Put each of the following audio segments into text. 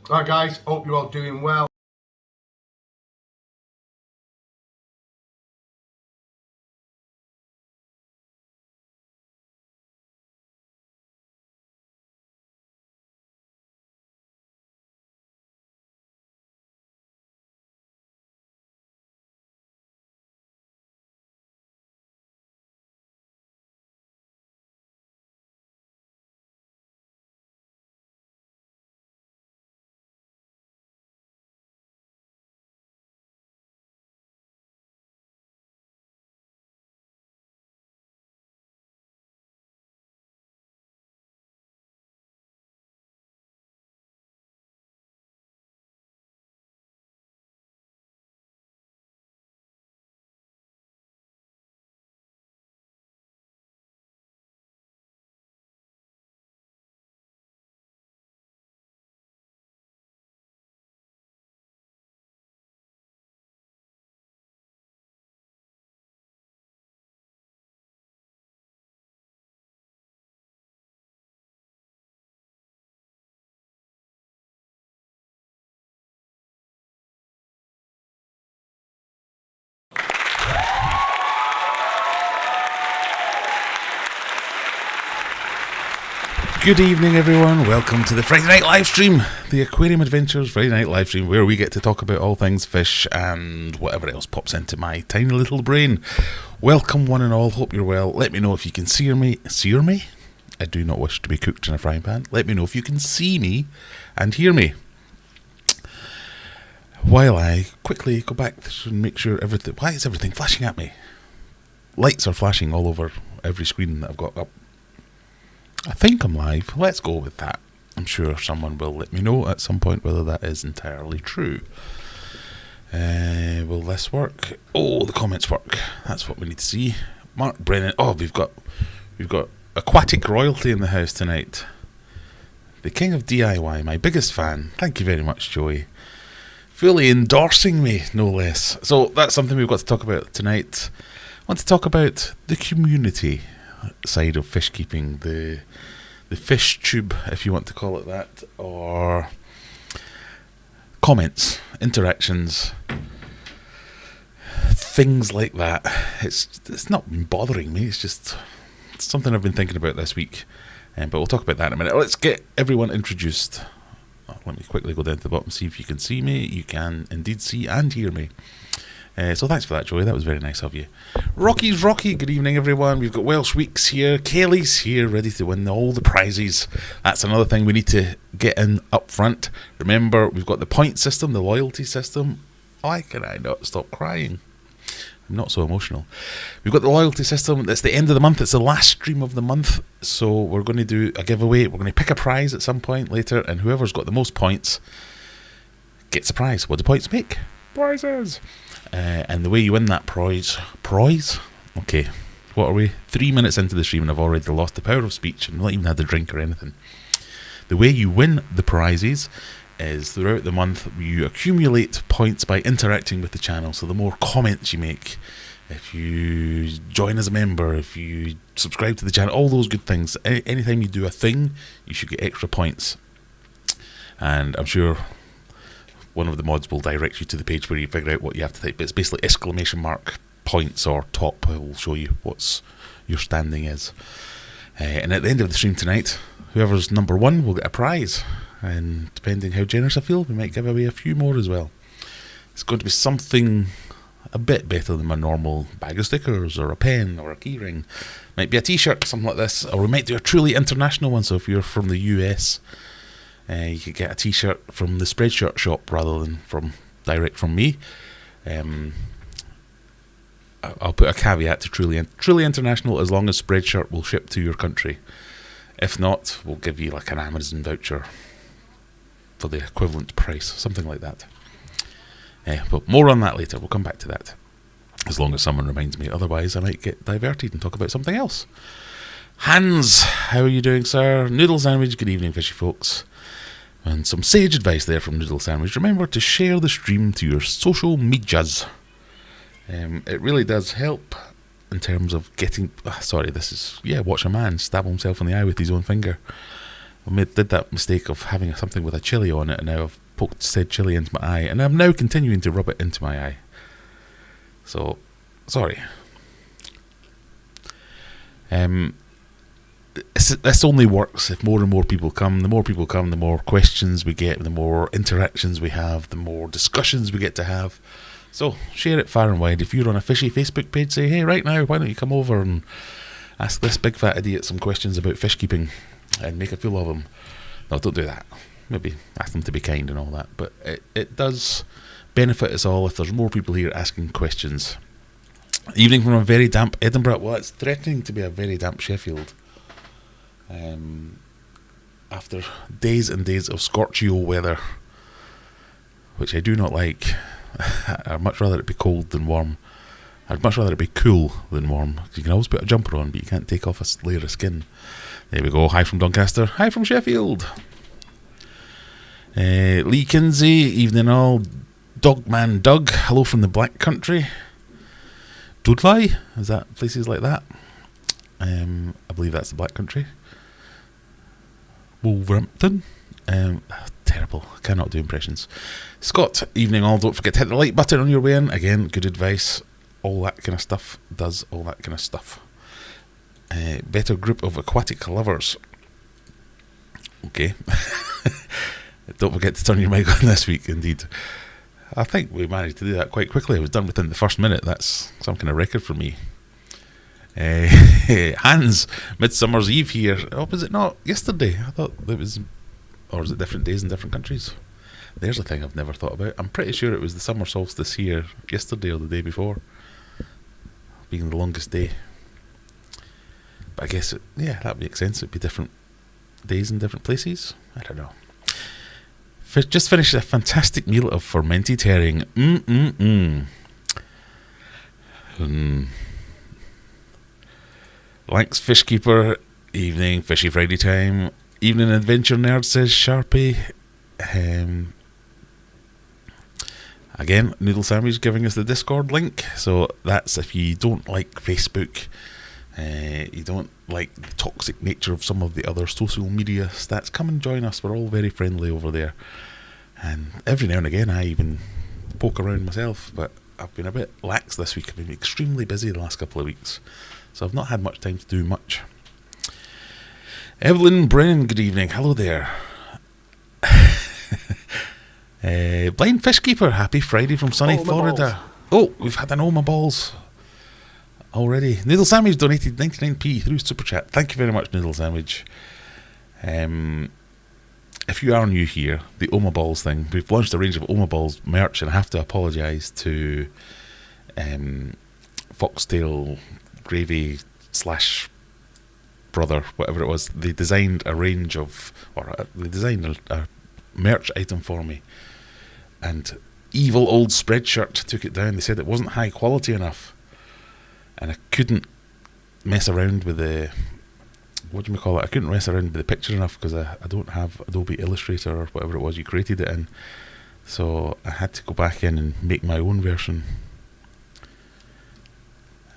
Alright guys, hope you're all doing well. Good evening, everyone. Welcome to the Friday night live stream, the Aquarium Adventures Friday night live stream, where we get to talk about all things fish and whatever else pops into my tiny little brain. Welcome, one and all. Hope you're well. Let me know if you can see me. See me? I do not wish to be cooked in a frying pan. Let me know if you can see me and hear me. While I quickly go back and make sure everything. Why is everything flashing at me? Lights are flashing all over every screen that I've got up. I think I'm live. Let's go with that. I'm sure someone will let me know at some point whether that is entirely true. Will this work? Oh, the comments work. That's what we need to see. Mark Brennan. Oh, we've got aquatic royalty in the house tonight. The king of DIY, my biggest fan. Thank you very much, Joey. Fully endorsing me, no less. So that's something we've got to talk about tonight. I want to talk about the community side of fish keeping, the fish tube, if you want to call it that, or comments, interactions, things like that. It's not been bothering me. It's something I've been thinking about this week, but we'll talk about that in a minute. Let's get everyone introduced. Let me quickly go down to the bottom, see if you can see me. You can indeed see and hear me. So thanks for that, Joey. That was very nice of you. Rocky's Rocky. Good evening, everyone. We've got Welsh Weeks here. Kelly's here, ready to win all the prizes. That's another thing we need to get in up front. Remember, we've got the point system, the loyalty system. Why can I not stop crying? I'm not so emotional. We've got the loyalty system. It's the end of the month. It's the last stream of the month. So we're going to do a giveaway. We're going to pick a prize at some point later, and whoever's got the most points gets a prize. What do points make? Prizes. And the way you win that prize? Okay, what are we? 3 minutes into the stream and I've already lost the power of speech and not even had a drink or anything. The way you win the prizes is throughout the month you accumulate points by interacting with the channel. So the more comments you make, if you join as a member, if you subscribe to the channel, all those good things, anytime you do a thing, you should get extra points. And I'm sure one of the mods will direct you to the page where you figure out what you have to type. But it's basically exclamation mark points or top. It will show you what's your standing is. And at the end of the stream tonight, whoever's number one will get a prize. And depending how generous I feel, we might give away a few more as well. It's going to be something a bit better than my normal bag of stickers or a pen or a keyring. Might be a t-shirt, something like this. Or we might do a truly international one. So if you're from the US, you could get a t-shirt from the Spreadshirt shop rather than direct from me. I'll put a caveat to truly international, as long as Spreadshirt will ship to your country. If not, we'll give you like an Amazon voucher for the equivalent price, something like that. But more on that later. We'll come back to that, as long as someone reminds me. Otherwise, I might get diverted and talk about something else. Hans, how are you doing, sir? Noodle Sandwich, good evening, fishy folks. And some sage advice there from Noodle Sandwich. Remember to share the stream to your social medias. It really does help in terms of getting... watch a man stab himself in the eye with his own finger. did that mistake of having something with a chili on it, and now I've poked said chili into my eye, and I'm now continuing to rub it into my eye. So, sorry. This only works if more and more people come. The more people come, the more questions we get, the more interactions we have, the more discussions we get to have. So share it far and wide. If you're on a Fishy Facebook page, say, hey, right now, why don't you come over and ask this big fat idiot some questions about fish keeping and make a fool of him. No, don't do that. Maybe ask them to be kind and all that. But it does benefit us all if there's more people here asking questions. Evening from a very damp Edinburgh. Well, it's threatening to be a very damp Sheffield. After days and days of scorchio weather, which I do not like. I'd much rather it be cold than warm. I'd much rather it be cool than warm. You can always put a jumper on, but you can't take off a layer of skin. There we go. Hi from Doncaster. Hi from Sheffield. Lee Kinsey. Evening all. Dogman Doug. Hello from the Black Country. Dudley. Is that places like that? I believe that's the Black Country. Wolverhampton. Terrible. I cannot do impressions. Scott, evening all. Don't forget to hit the like button on your way in. Again, good advice. All that kind of stuff does all that kind of stuff. Better group of aquatic lovers. Okay. Don't forget to turn your mic on this week, indeed. I think we managed to do that quite quickly. I was done within the first minute. That's some kind of record for me. Hans, Midsummer's Eve here. Oh, was it not yesterday? I thought it was, or is it different days in different countries? There's a thing I've never thought about. I'm pretty sure it was the summer solstice here yesterday or the day before, being the longest day. But I guess, that would make sense. It'd be different days in different places. I don't know. Just finished a fantastic meal of fermented herring. Lanks Fishkeeper. Evening, Fishy Friday time. Evening Adventure Nerd, says Sharpie. Again, Noodle Sandwich giving us the Discord link. So that's if you don't like Facebook, you don't like the toxic nature of some of the other social media stats, come and join us. We're all very friendly over there. And every now and again I even poke around myself, but I've been a bit lax this week. I've been extremely busy the last couple of weeks, so I've not had much time to do much. Evelyn Brennan, good evening. Hello there. Blind Fishkeeper, happy Friday from sunny Florida. Oh, we've had an Oma Balls already. Noodle Sandwich donated 99p through Super Chat. Thank you very much, Noodle Sandwich. If you are new here, the Oma Balls thing, we've launched a range of Oma Balls merch, and I have to apologise to Foxtail Gravy / brother, whatever it was. They designed a range of, they designed a merch item for me, and evil old Spreadshirt took it down. They said it wasn't high quality enough, and I couldn't mess around with the, I couldn't mess around with the picture enough because I don't have Adobe Illustrator or whatever it was you created it in. So I had to go back in and make my own version.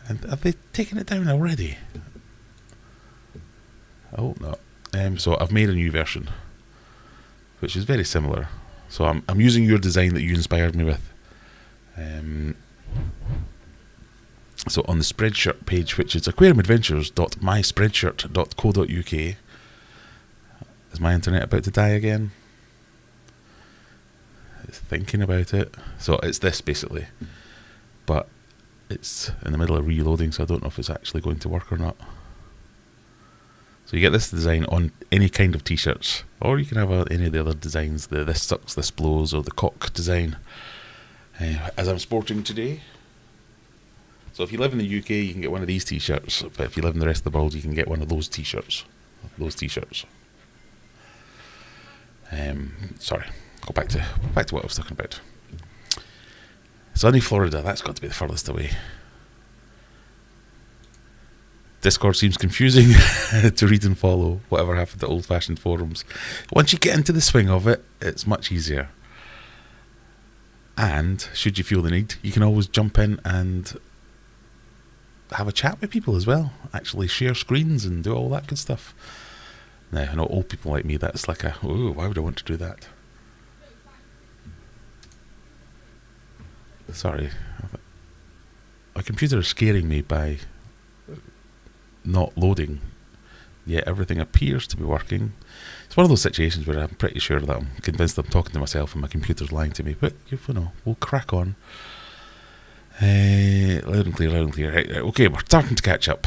And have they taken it down already? I hope not. So I've made a new version, which is very similar. So I'm using your design that you inspired me with. So on the Spreadshirt page, which is aquariumadventures.myspreadshirt.co.uk. Is my internet about to die again? It's thinking about it. So it's this basically, but it's in the middle of reloading, so I don't know if it's actually going to work or not. So you get this design on any kind of t-shirts, or you can have any of the other designs, the this sucks, this blows, or the cock design, as I'm sporting today. So if you live in the UK, you can get one of these t-shirts, but if you live in the rest of the world, you can get one of those t-shirts. Sorry, go back to what I was talking about. Sunny Florida, that's got to be the furthest away. Discord seems confusing to read and follow. Whatever happened to old-fashioned forums? Once you get into the swing of it, it's much easier. And should you feel the need, you can always jump in and have a chat with people as well. Actually share screens and do all that good stuff. Now, I know old people like me, that's like a, ooh, why would I want to do that? Sorry. My computer is scaring me by not loading, yet everything appears to be working. It's one of those situations where I'm pretty sure that I'm convinced I'm talking to myself and my computer's lying to me, but you know, we'll crack on. Loud and clear, loud and clear. Right, okay, we're starting to catch up.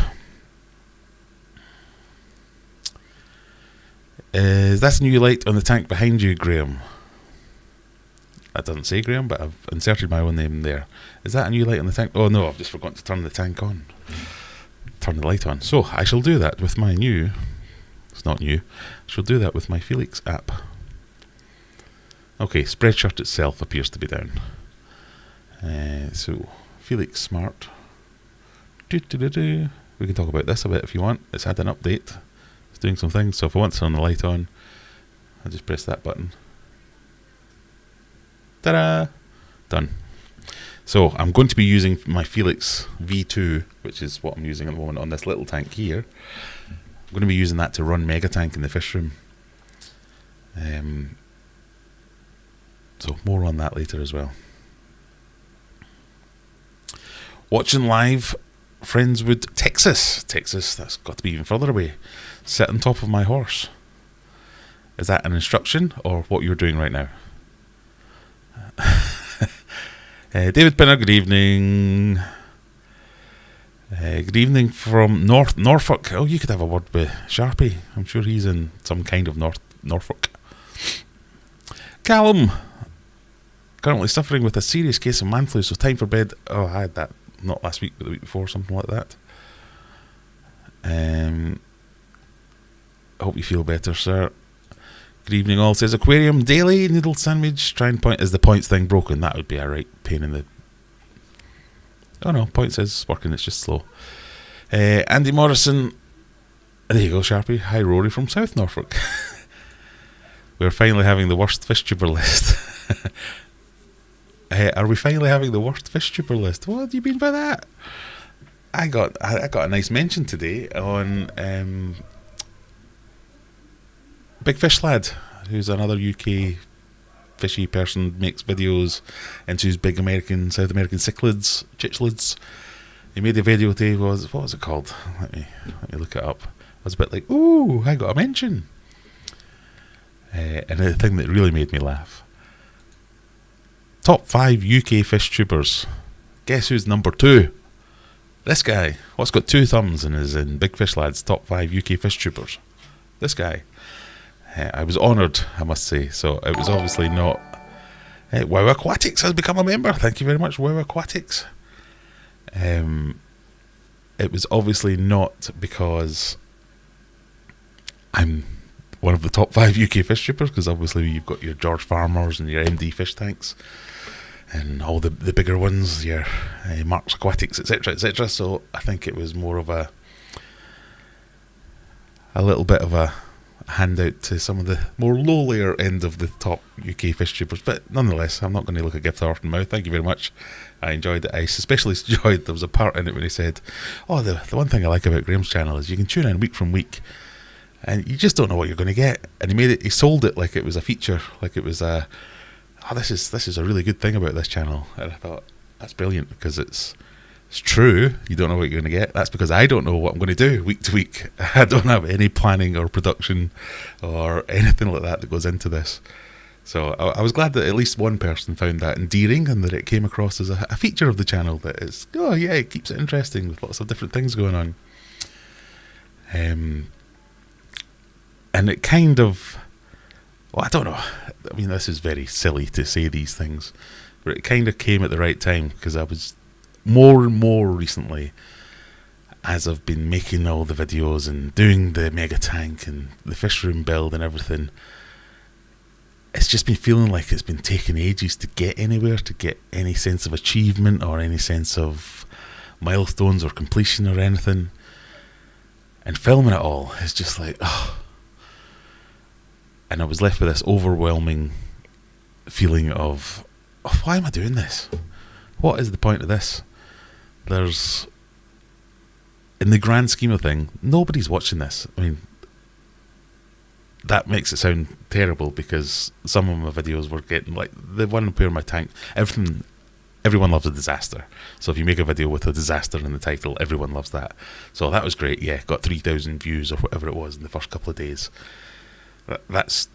Is that a new light on the tank behind you, Graham? That doesn't say Graham, but I've inserted my own name there. Is that a new light on the tank? Oh no, I've just forgotten to turn the tank on. Turn the light on. So I shall do that with my new... It's not new. I shall do that with my Felix app. Okay, Spreadshirt itself appears to be down. So, Felix Smart. We can talk about this a bit if you want. It's had an update. It's doing some things. So if I want to turn the light on, I'll just press that button. Ta-da! Done. So I'm going to be using my Felix V2, which is what I'm using at the moment on this little tank here. I'm going to be using that to run Mega Tank in the fish room. So more on that later as well. Watching live, Friendswood, Texas. Texas, that's got to be even further away. Sit on top of my horse. Is that an instruction or what you're doing right now? David Pinner, good evening. Good evening from Norfolk. Oh, you could have a word with Sharpie. I'm sure he's in some kind of Norfolk. Callum, currently suffering with a serious case of man flu, so time for bed. Oh, I had that not last week, but the week before, something like that. I hope you feel better, sir. Good evening all, says Aquarium Daily Noodle Sandwich. Try and point, is the points thing broken? That would be a right pain in the... Oh no, points is working, it's just slow. Andy Morrison. There you go, Sharpie. Hi Rory from South Norfolk. We're finally having the worst fish tuber list. Are we finally having the worst fish tuber list? What do you mean by that? I got a nice mention today on... Big Fish Lad, who's another UK fishy person, makes videos into his big South American cichlids. He made a video today, what was it called? Let me look it up. I was a bit like, ooh, I got a mention. And the thing that really made me laugh. Top 5 UK fish tubers. Guess who's number 2? This guy. What's got 2 thumbs and is in Big Fish Lad's top 5 UK fish tubers? This guy. I was honoured, I must say. So it was obviously not... Wow Aquatics has become a member. Thank you very much, Wow Aquatics. It was obviously not because I'm one of the top 5 UK fish tubers, because obviously you've got your George Farmers and your MD fish tanks and all the bigger ones, your Mark's Aquatics, etc, etc. So I think it was more of a little bit of a handout to some of the more lowlier end of the top UK fish tubers, but nonetheless, I'm not going to look a gift horse in the mouth. Thank you very much. I enjoyed it. I especially enjoyed, there was a part in it when he said, oh, the one thing I like about Graham's channel is you can tune in week from week and you just don't know what you're going to get. And he sold it like it was a feature, like it was this is a really good thing about this channel. And I thought, that's brilliant, because it's true, you don't know what you're going to get. That's because I don't know what I'm going to do week to week. I don't have any planning or production or anything like that goes into this. So I was glad that at least one person found that endearing and that it came across as a feature of the channel that is, oh yeah, it keeps it interesting with lots of different things going on. And it kind of, well, I don't know, I mean, this is very silly to say these things, but it kind of came at the right time, because I was more and more recently, as I've been making all the videos and doing the mega tank and the fish room build and everything, it's just been feeling like it's been taking ages to get anywhere, to get any sense of achievement or any sense of milestones or completion or anything. And filming it all is just like, oh. And I was left with this overwhelming feeling of, oh, why am I doing this? What is the point of this? There's, in the grand scheme of things, nobody's watching this. I mean, that makes it sound terrible, because some of my videos were getting, like the one where my tank, everyone loves a disaster. So if you make a video with a disaster in the title, everyone loves that. So that was great. Yeah, got 3,000 views or whatever it was in the first couple of days. That's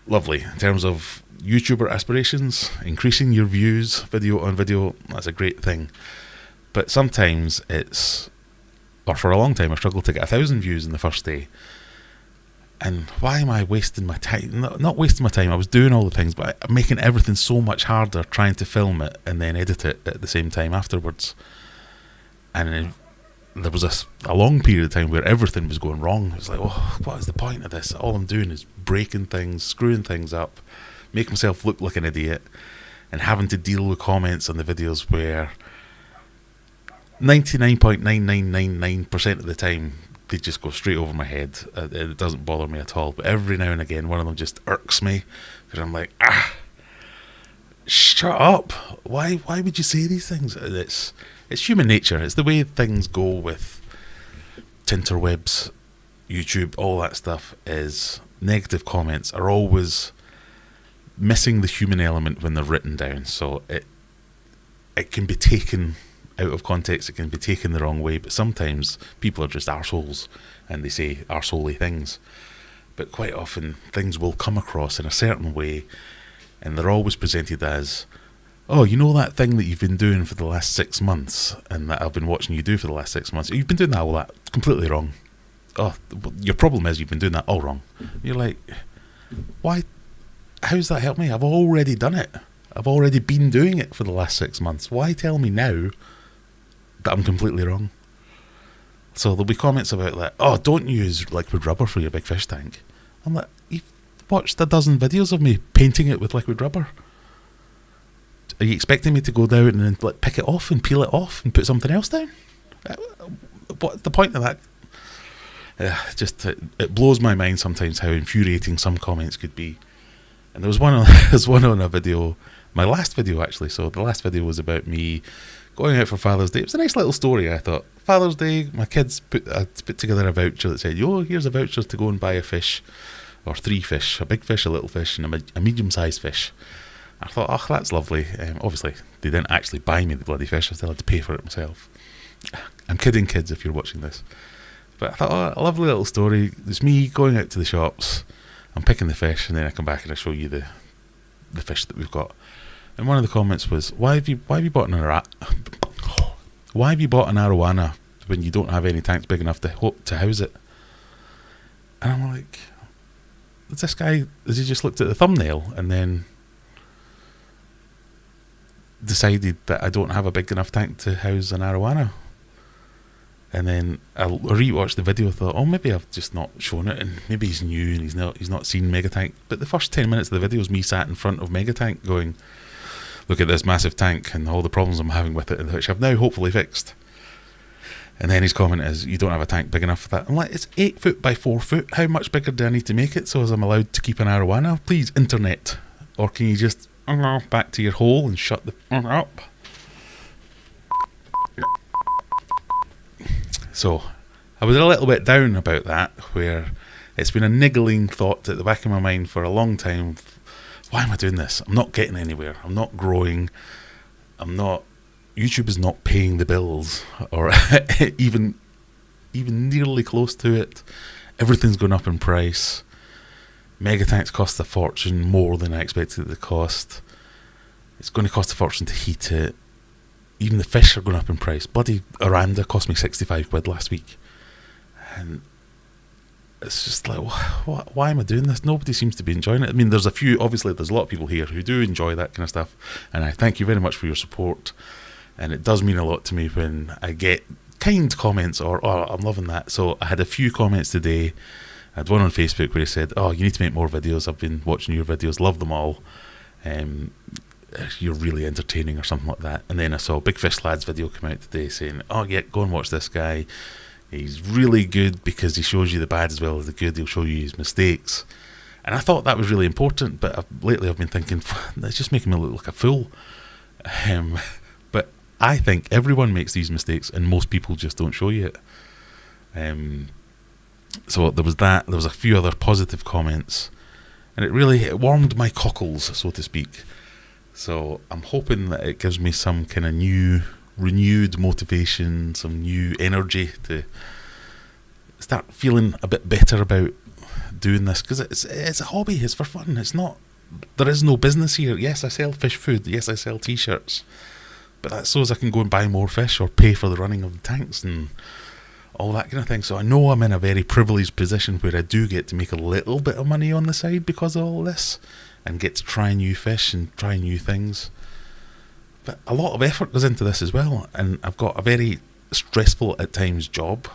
lovely. In terms of YouTuber aspirations, increasing your views video on video, that's a great thing. But sometimes for a long time, I struggled to get 1,000 views in the first day. And why am I wasting my time? Not wasting my time, I was doing all the things, but I'm making everything so much harder trying to film it and then edit it at the same time afterwards. And there was a long period of time where everything was going wrong. It was like, oh, what is the point of this? All I'm doing is breaking things, screwing things up, making myself look like an idiot, and having to deal with comments on the videos where 99.9999% of the time they just go straight over my head. It doesn't bother me at all, but every now and again one of them just irks me, because I'm like, shut up, why would you say these things? It's human nature. It's the way things go with Tinterwebs, YouTube, all that stuff. Is negative comments are always missing the human element when they're written down, so it can be taken out of context, it can be taken the wrong way. But sometimes people are just arseholes and they say arseholey things, but quite often things will come across in a certain way, and they're always presented as, oh, you know that thing that you've been doing for the last 6 months and that I've been watching you do for the last 6 months, you've been doing that all that completely wrong. Oh, your problem is you've been doing that all wrong. You're like, why? How's that help me? I've already done it. I've already been doing it for the last 6 months. Why tell me now that I'm completely wrong? So there'll be comments about that. Oh, don't use liquid rubber for your big fish tank. I'm like, you've watched a dozen videos of me painting it with liquid rubber. Are you expecting me to go down and then pick it off and peel it off and put something else down? What's the point of that? It blows my mind sometimes how infuriating some comments could be. And there was one on a video, my last video actually. So the last video was about me going out for Father's Day. It was a nice little story, I thought. Father's Day, my kids put together a voucher that said, "Yo, here's a voucher to go and buy a fish, or 3 fish, a big fish, a little fish, and a medium-sized fish." I thought, oh, that's lovely. Obviously, they didn't actually buy me the bloody fish. I still had to pay for it myself. I'm kidding, kids, if you're watching this. But I thought, oh, a lovely little story. It's me going out to the shops, I'm picking the fish, and then I come back and I show you the fish that we've got. And one of the comments was, why have you bought an arowana when you don't have any tanks big enough to house it? And I'm like, has he just looked at the thumbnail and then decided that I don't have a big enough tank to house an arowana? And then I rewatched the video and thought, oh, maybe I've just not shown it, and maybe he's new and he's not seen Megatank. But the first 10 minutes of the video is me sat in front of Megatank going, look at this massive tank and all the problems I'm having with it, which I've now hopefully fixed. And then his comment is, you don't have a tank big enough for that. I'm like, it's 8 foot by 4 foot. How much bigger do I need to make it so as I'm allowed to keep an arowana? Please, internet. Or can you just back to your hole and shut the up? So I was a little bit down about that, where it's been a niggling thought at the back of my mind for a long time. Why am I doing this? I'm not getting anywhere. I'm not growing. YouTube is not paying the bills, or even nearly close to it. Everything's going up in price. Megatanks cost a fortune, more than I expected it to cost. It's going to cost a fortune to heat it. Even the fish are going up in price. Bloody Aranda cost me 65 quid last week. And it's just like, why am I doing this? Nobody seems to be enjoying it. I mean, there's a lot of people here who do enjoy that kind of stuff. And I thank you very much for your support. And it does mean a lot to me when I get kind comments or, oh, I'm loving that. So I had a few comments today. I had one on Facebook where he said, oh, you need to make more videos. I've been watching your videos, love them all. You're really entertaining, or something like that. And then I saw Big Fish Lad's video come out today saying, oh yeah, go and watch this guy. He's really good because he shows you the bad as well as the good. He'll show you his mistakes. And I thought that was really important, but lately I've been thinking, that's just making me look like a fool. But I think everyone makes these mistakes and most people just don't show you it. So there was that. There was a few other positive comments, and it warmed my cockles, so to speak. So I'm hoping that it gives me some kind of renewed motivation, some new energy to start feeling a bit better about doing this, because it's a hobby. It's for fun. It's not. There is no business here. Yes, I sell fish food. Yes, I sell t-shirts, but that's so as I can go and buy more fish or pay for the running of the tanks and all that kind of thing. So I know I'm in a very privileged position where I do get to make a little bit of money on the side because of all this, and get to try new fish and try new things. But a lot of effort goes into this as well, and I've got a very stressful at times job.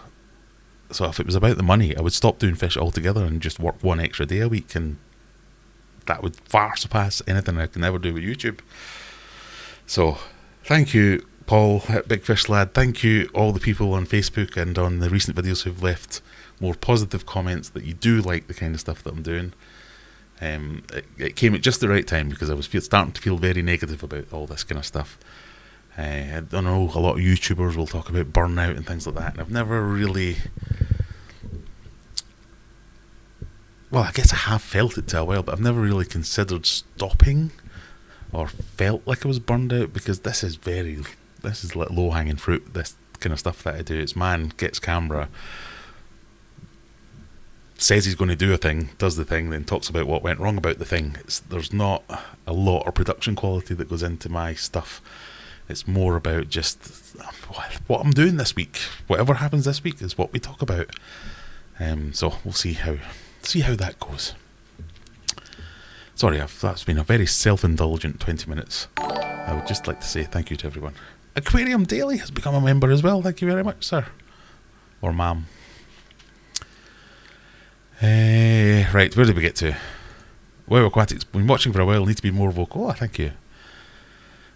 So if it was about the money, I would stop doing fish altogether and just work one extra day a week, and that would far surpass anything I can ever do with YouTube. So thank you, Paul at Big Fish Lad. Thank you all the people on Facebook and on the recent videos who've left more positive comments that you do like the kind of stuff that I'm doing. It came at just the right time, because I was starting to feel very negative about all this kind of stuff. I don't know, a lot of YouTubers will talk about burnout and things like that, and I've never really... Well, I guess I have felt it to a while, but I've never really considered stopping or felt like I was burned out, because this is like low-hanging fruit, this kind of stuff that I do. It's man gets camera, says he's going to do a thing, does the thing, then talks about what went wrong about the thing. There's not a lot of production quality that goes into my stuff. It's more about just what I'm doing this week. Whatever happens this week is what we talk about. So we'll see how that goes. Sorry, that's been a very self-indulgent 20 minutes. I would just like to say thank you to everyone. Aquarium Daily has become a member as well. Thank you very much, sir. Or ma'am. Right, where did we get to? Wow Aquatics, been watching for a while, need to be more vocal. Oh, thank you.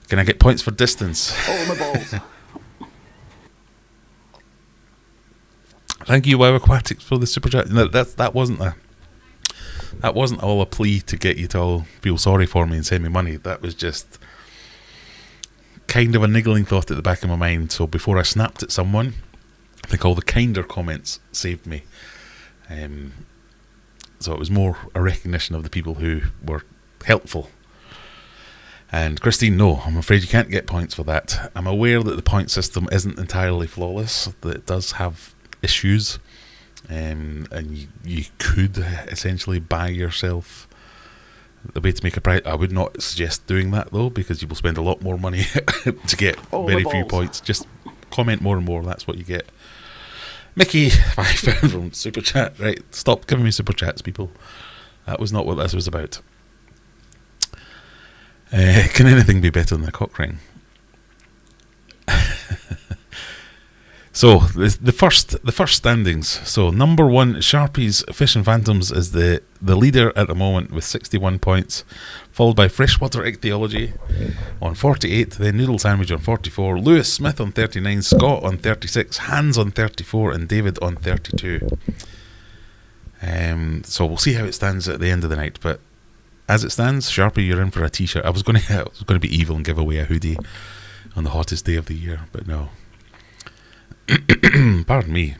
Can I get points for distance? Oh, my balls. Thank you, Wow Aquatics, for the super chat. No, that wasn't all a plea to get you to all feel sorry for me and send me money. That was just kind of a niggling thought at the back of my mind. So before I snapped at someone, I think all the kinder comments saved me. So it was more a recognition of the people who were helpful. And Christine, no, I'm afraid you can't get points for that. I'm aware that the point system isn't entirely flawless, that it does have issues, and you could essentially buy yourself the way to make a price. I would not suggest doing that though, because you will spend a lot more money to get very few points. Just comment more and more, that's what you get. Mickey, £5 from Super Chat. Right, stop giving me Super Chats, people. That was not what this was about. Can anything be better than a cock ring? So the first standings. So number 1, Sharpies Fish and Phantoms is the leader at the moment with 61 points, followed by Freshwater Ichthyology on 48, then Noodle Sandwich on 44, Lewis Smith on 39, Scott on 36, Hans on 34, and David on 32. So we'll see how it stands at the end of the night. But as it stands, Sharpie, you're in for a t-shirt. I was going to be evil and give away a hoodie on the hottest day of the year, but no. Pardon me.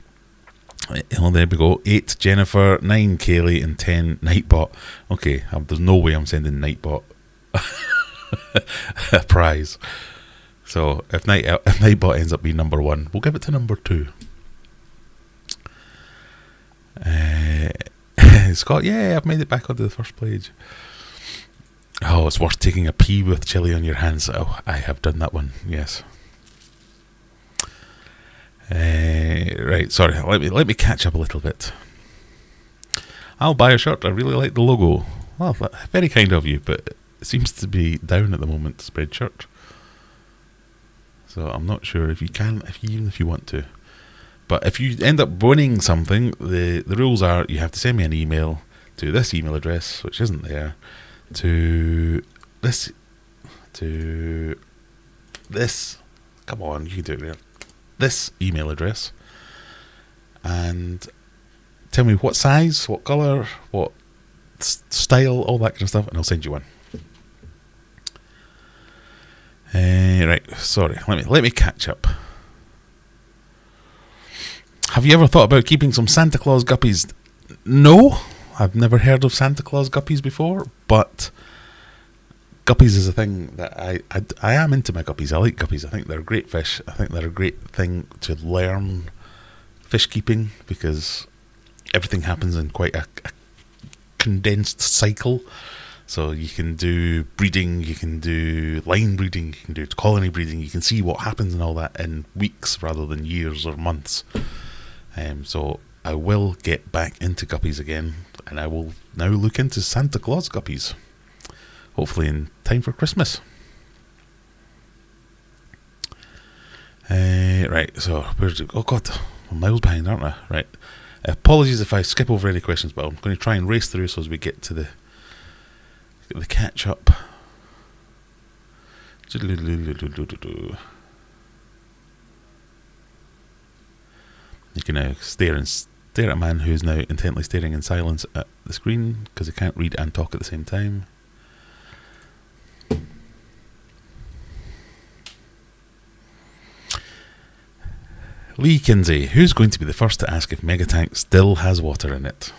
Well, there we go. 8 Jennifer, 9 Kaylee, and 10 Nightbot. Okay, there's no way I'm sending Nightbot a prize. So if Nightbot ends up being number 1, we'll give it to number 2. Scott, yeah, I've made it back onto the first page. Oh, it's worth taking a pee with chili on your hands. Oh, I have done that one, yes. Right, sorry, let me catch up a little bit. I'll buy a shirt, I really like the logo. Well, very kind of you, but it seems to be down at the moment, Spreadshirt. So I'm not sure if you can, even if you want to. But if you end up winning something, the rules are you have to send me an email to this email address, which isn't there, to this, come on, you can do it there, this email address, and tell me what size, what colour, what style, all that kind of stuff, and I'll send you one. Right, sorry, let me catch up. Have you ever thought about keeping some Santa Claus guppies? No, I've never heard of Santa Claus guppies before, but guppies is a thing that I am into my guppies. I like guppies. I think they're great fish. I think they're a great thing to learn fish keeping, because everything happens in quite a condensed cycle. So you can do breeding, you can do line breeding, you can do colony breeding, you can see what happens and all that in weeks rather than years or months. So I will get back into guppies again, and I will now look into Santa Claus guppies, hopefully in time for Christmas. Right, so where's it? Oh god, I'm miles behind, aren't I? Right, apologies if I skip over any questions, but I'm going to try and race through so as we get to the catch up. You can now stare at a man who is now intently staring in silence at the screen because he can't read and talk at the same time. Lee Kinsey, who's going to be the first to ask if Megatank still has water in it?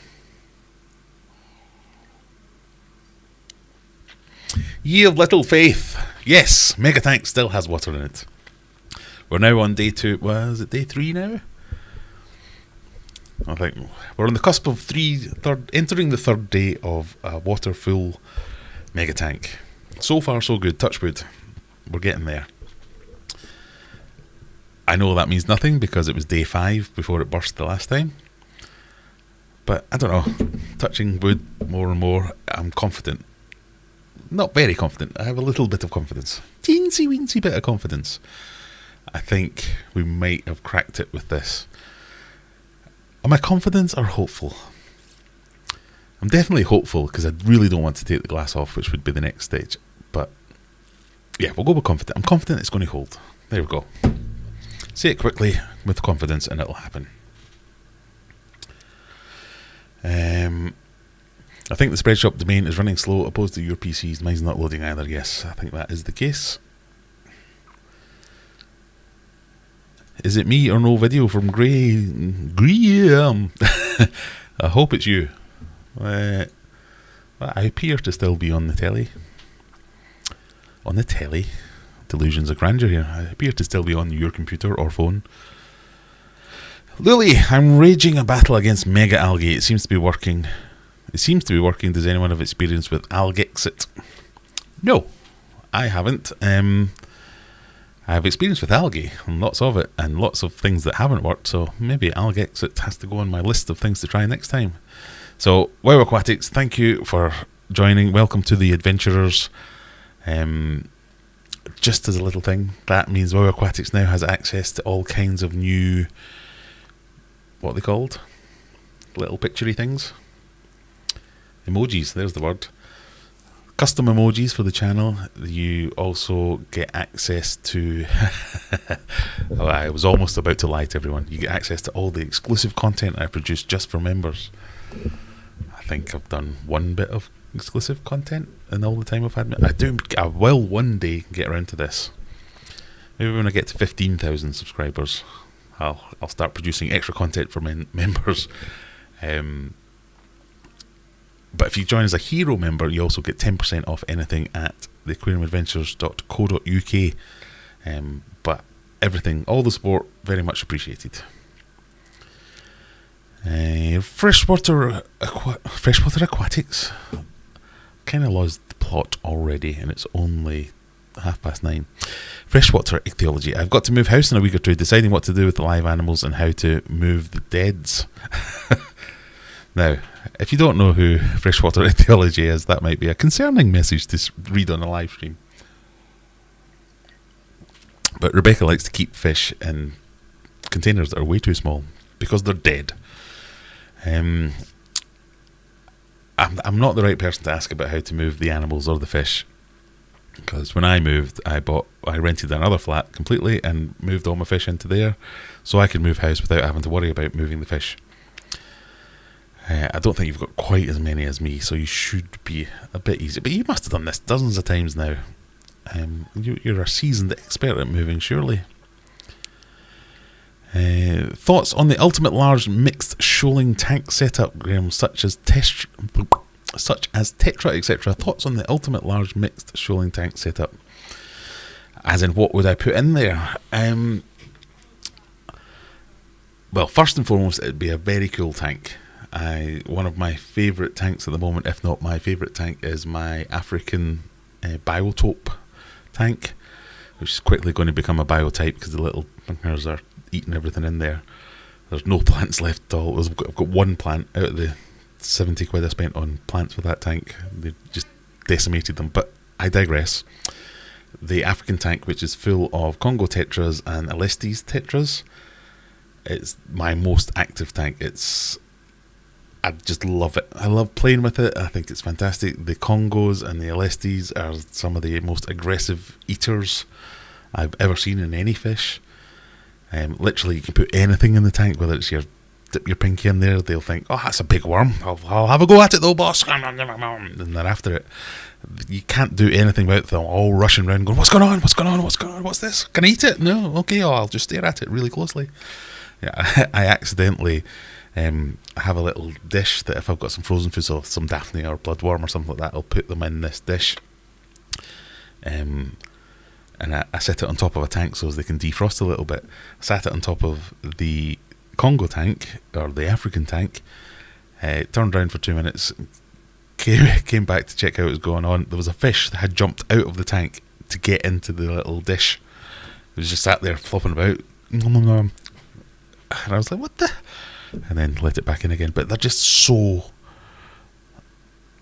Ye of little faith. Yes, Megatank still has water in it. We're now on day 2. Was it day 3 now? I think we're on the cusp of entering the 3rd day of a water full Megatank. So far so good, touch wood. We're getting there. I know that means nothing because it was day 5 before it burst the last time. But I don't know, touching wood more and more, I'm confident. Not very confident, I have a little bit of confidence. Teensy weensy bit of confidence. I think we might have cracked it with this. Am I confident or hopeful? I'm definitely hopeful because I really don't want to take the glass off, which would be the next stage. But yeah, we'll go with confident. I'm confident it's going to hold. There we go. Say it quickly with confidence and it'll happen. I think the Spreadshop domain is running slow opposed to your PCs. Mine's not loading either. Yes, I think that is the case. Is it me or no video from Graham? I hope it's you. I appear to still be on the telly. On the telly? Delusions of grandeur here. I appear to still be on your computer or phone. Lily, I'm raging a battle against mega algae. It seems to be working. Does anyone have experience with Algexit? No, I haven't. I have experience with algae and lots of it, and lots of things that haven't worked. So maybe Algexit has to go on my list of things to try next time. So WoW Aquatics, thank you for joining. Welcome to the adventurers. Just as a little thing, that means WoW Aquatics now has access to all kinds of new, what are they called? Little picturey things. Emojis, there's the word. Custom emojis for the channel. You also get access to oh, I was almost about to lie to everyone. You get access to all the exclusive content I produce just for members. I think I've done one bit of exclusive content in all the time I've had. I will one day get around to this. Maybe when I get to 15,000 subscribers, I'll start producing extra content for members. But if you join as a hero member, you also get 10% off anything at theaquariumadventures.co.uk. But everything, all the support, very much appreciated. Freshwater Aquatics. Kind of lost the plot already, and it's only 9:30. Freshwater Ichthyology. I've got to move house in a week or two, deciding what to do with the live animals and how to move the deads. Now, if you don't know who Freshwater Ichthyology is, that might be a concerning message to read on a live stream. But Rebecca likes to keep fish in containers that are way too small because they're dead. I'm not the right person to ask about how to move the animals or the fish, because when I moved, I rented another flat completely and moved all my fish into there, so I could move house without having to worry about moving the fish. I don't think you've got quite as many as me, so you should be a bit easier. But you must have done this dozens of times now. You're a seasoned expert at moving, surely. Thoughts on the ultimate large mixed shoaling tank setup, Graham, such as Tetra, etc. Thoughts on the ultimate large mixed shoaling tank setup, as in what would I put in there? Well, first and foremost, it'd be a very cool tank. One of my favourite tanks at the moment, if not my favourite tank, is my African biotope tank, which is quickly going to become a biotype because the little bunkers are eating everything in there. There's no plants left at all. I've got one plant out of the 70 quid I spent on plants for that tank. They just decimated them, but I digress. The African tank, which is full of Congo tetras and Elestes tetras, it's my most active tank. I just love it. I love playing with it. I think it's fantastic. The Congos and the Elestes are some of the most aggressive eaters I've ever seen in any fish. Literally, you can put anything in the tank, whether it's dip your pinky in there, they'll think, oh, that's a big worm. I'll have a go at it though, boss. And they're after it. You can't do anything without them all rushing around going, what's going on? What's going on? What's going on? What's this? Can I eat it? No? Okay, I'll just stare at it really closely. Yeah, I accidentally have a little dish that if I've got some frozen food, so some Daphne or bloodworm or something like that, I'll put them in this dish. And I set it on top of a tank so as they can defrost a little bit. I sat it on top of the Congo tank, or the African tank, turned around for 2 minutes, came back to check out what was going on. There was a fish that had jumped out of the tank to get into the little dish. It was just sat there flopping about. And I was like, what the? And then let it back in again. But they're just so...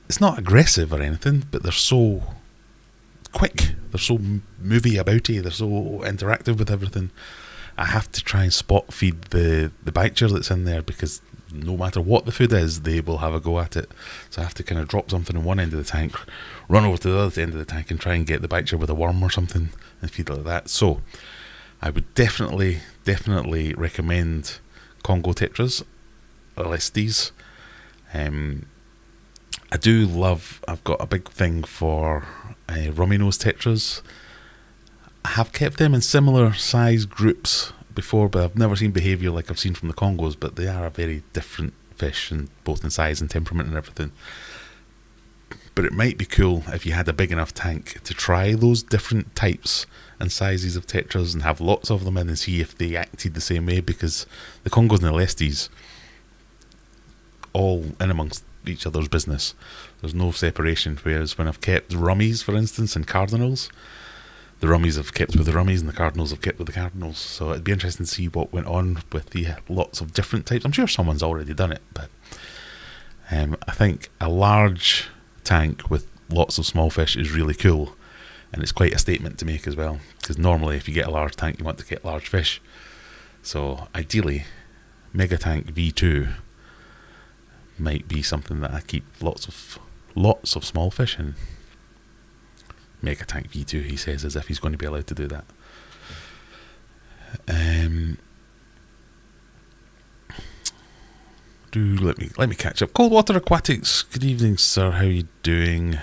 It's not aggressive or anything, but they're so quick. They're so movie-abouty. They're so interactive with everything. I have to try and spot feed the bicher that's in there, because no matter what the food is, they will have a go at it. So I have to kind of drop something in one end of the tank, run over to the other end of the tank and try and get the bicher with a worm or something and feed it like that. So I would definitely recommend Congo tetras, Elestes. I do love, I've got a big thing for rummy nose tetras. I have kept them in similar size groups before, but I've never seen behaviour like I've seen from the Congos, but they are a very different fish, and both in size and temperament and everything. But it might be cool if you had a big enough tank to try those different types and sizes of tetras and have lots of them in and see if they acted the same way, because the Congos and the Elestes all in amongst each other's business. There's no separation, whereas when I've kept rummies, for instance, and cardinals, the rummies have kept with the rummies and the cardinals have kept with the cardinals. So it'd be interesting to see what went on with the lots of different types. I'm sure someone's already done it, but I think a large tank with lots of small fish is really cool, and it's quite a statement to make as well, because normally if you get a large tank you want to get large fish. So ideally Mega Tank V2 might be something that I keep lots of small fish in. Mega Tank V2, he says, as if he's going to be allowed to do that. Let me catch up. Cold Water Aquatics, good evening, sir. How are you doing?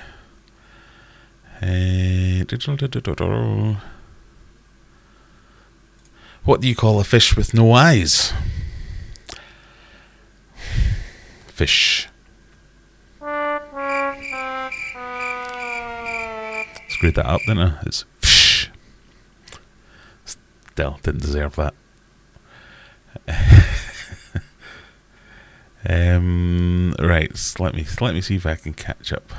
What do you call a fish with no eyes? Fish. Screwed that up, didn't I? It's fish. Still didn't deserve that. Right, so let me see if I can catch up.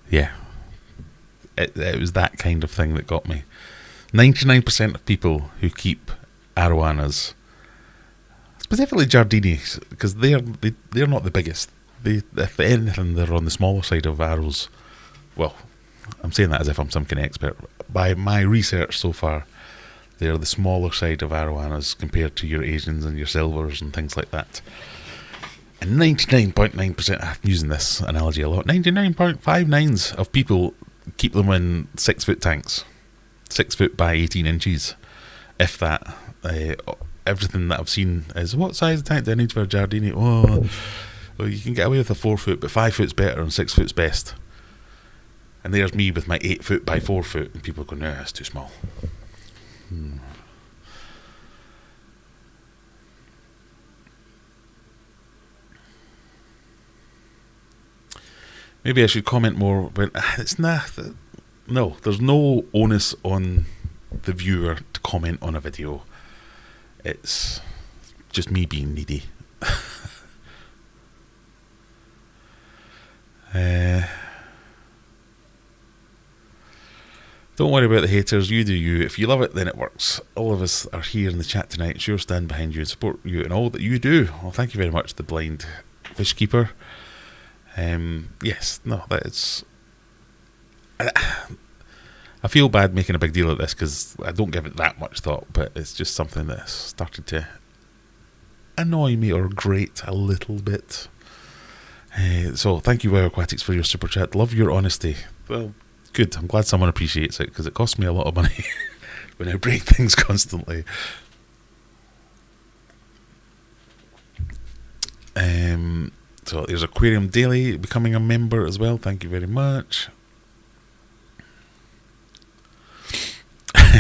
Yeah, it was that kind of thing that got me. 99% of people who keep arowanas, specifically Giardinis, because they're not the biggest. If anything, they're on the smaller side of arrows. Well, I'm saying that as if I'm some kind of expert. By my research so far, they're the smaller side of arowanas compared to your Asians and your silvers and things like that. And 99.9%, I'm using this analogy a lot, 99.59% of people keep them in 6 foot tanks, 6 foot by 18 inches, if that. Everything that I've seen is, what size tank do I need for a Giardini? Oh, well, you can get away with a 4 foot, but 5 foot's better and 6 foot's best. And there's me with my 8 foot by 4 foot, and people are going, no, that's too small. Maybe I should comment more, but it's not. No, there's no onus on the viewer to comment on a video. It's just me being needy. Don't worry about the haters, you do you. If you love it, then it works. All of us are here in the chat tonight, sure stand behind you and support you in all that you do. Well, thank you very much, the blind fish keeper. Yes, no, that's... I feel bad making a big deal of this because I don't give it that much thought, but it's just something that's started to annoy me or grate a little bit. So thank you, WoW Aquatics, for your super chat. Love your honesty. Well, good. I'm glad someone appreciates it because it costs me a lot of money when I break things constantly. So there's Aquarium Daily becoming a member as well. Thank you very much.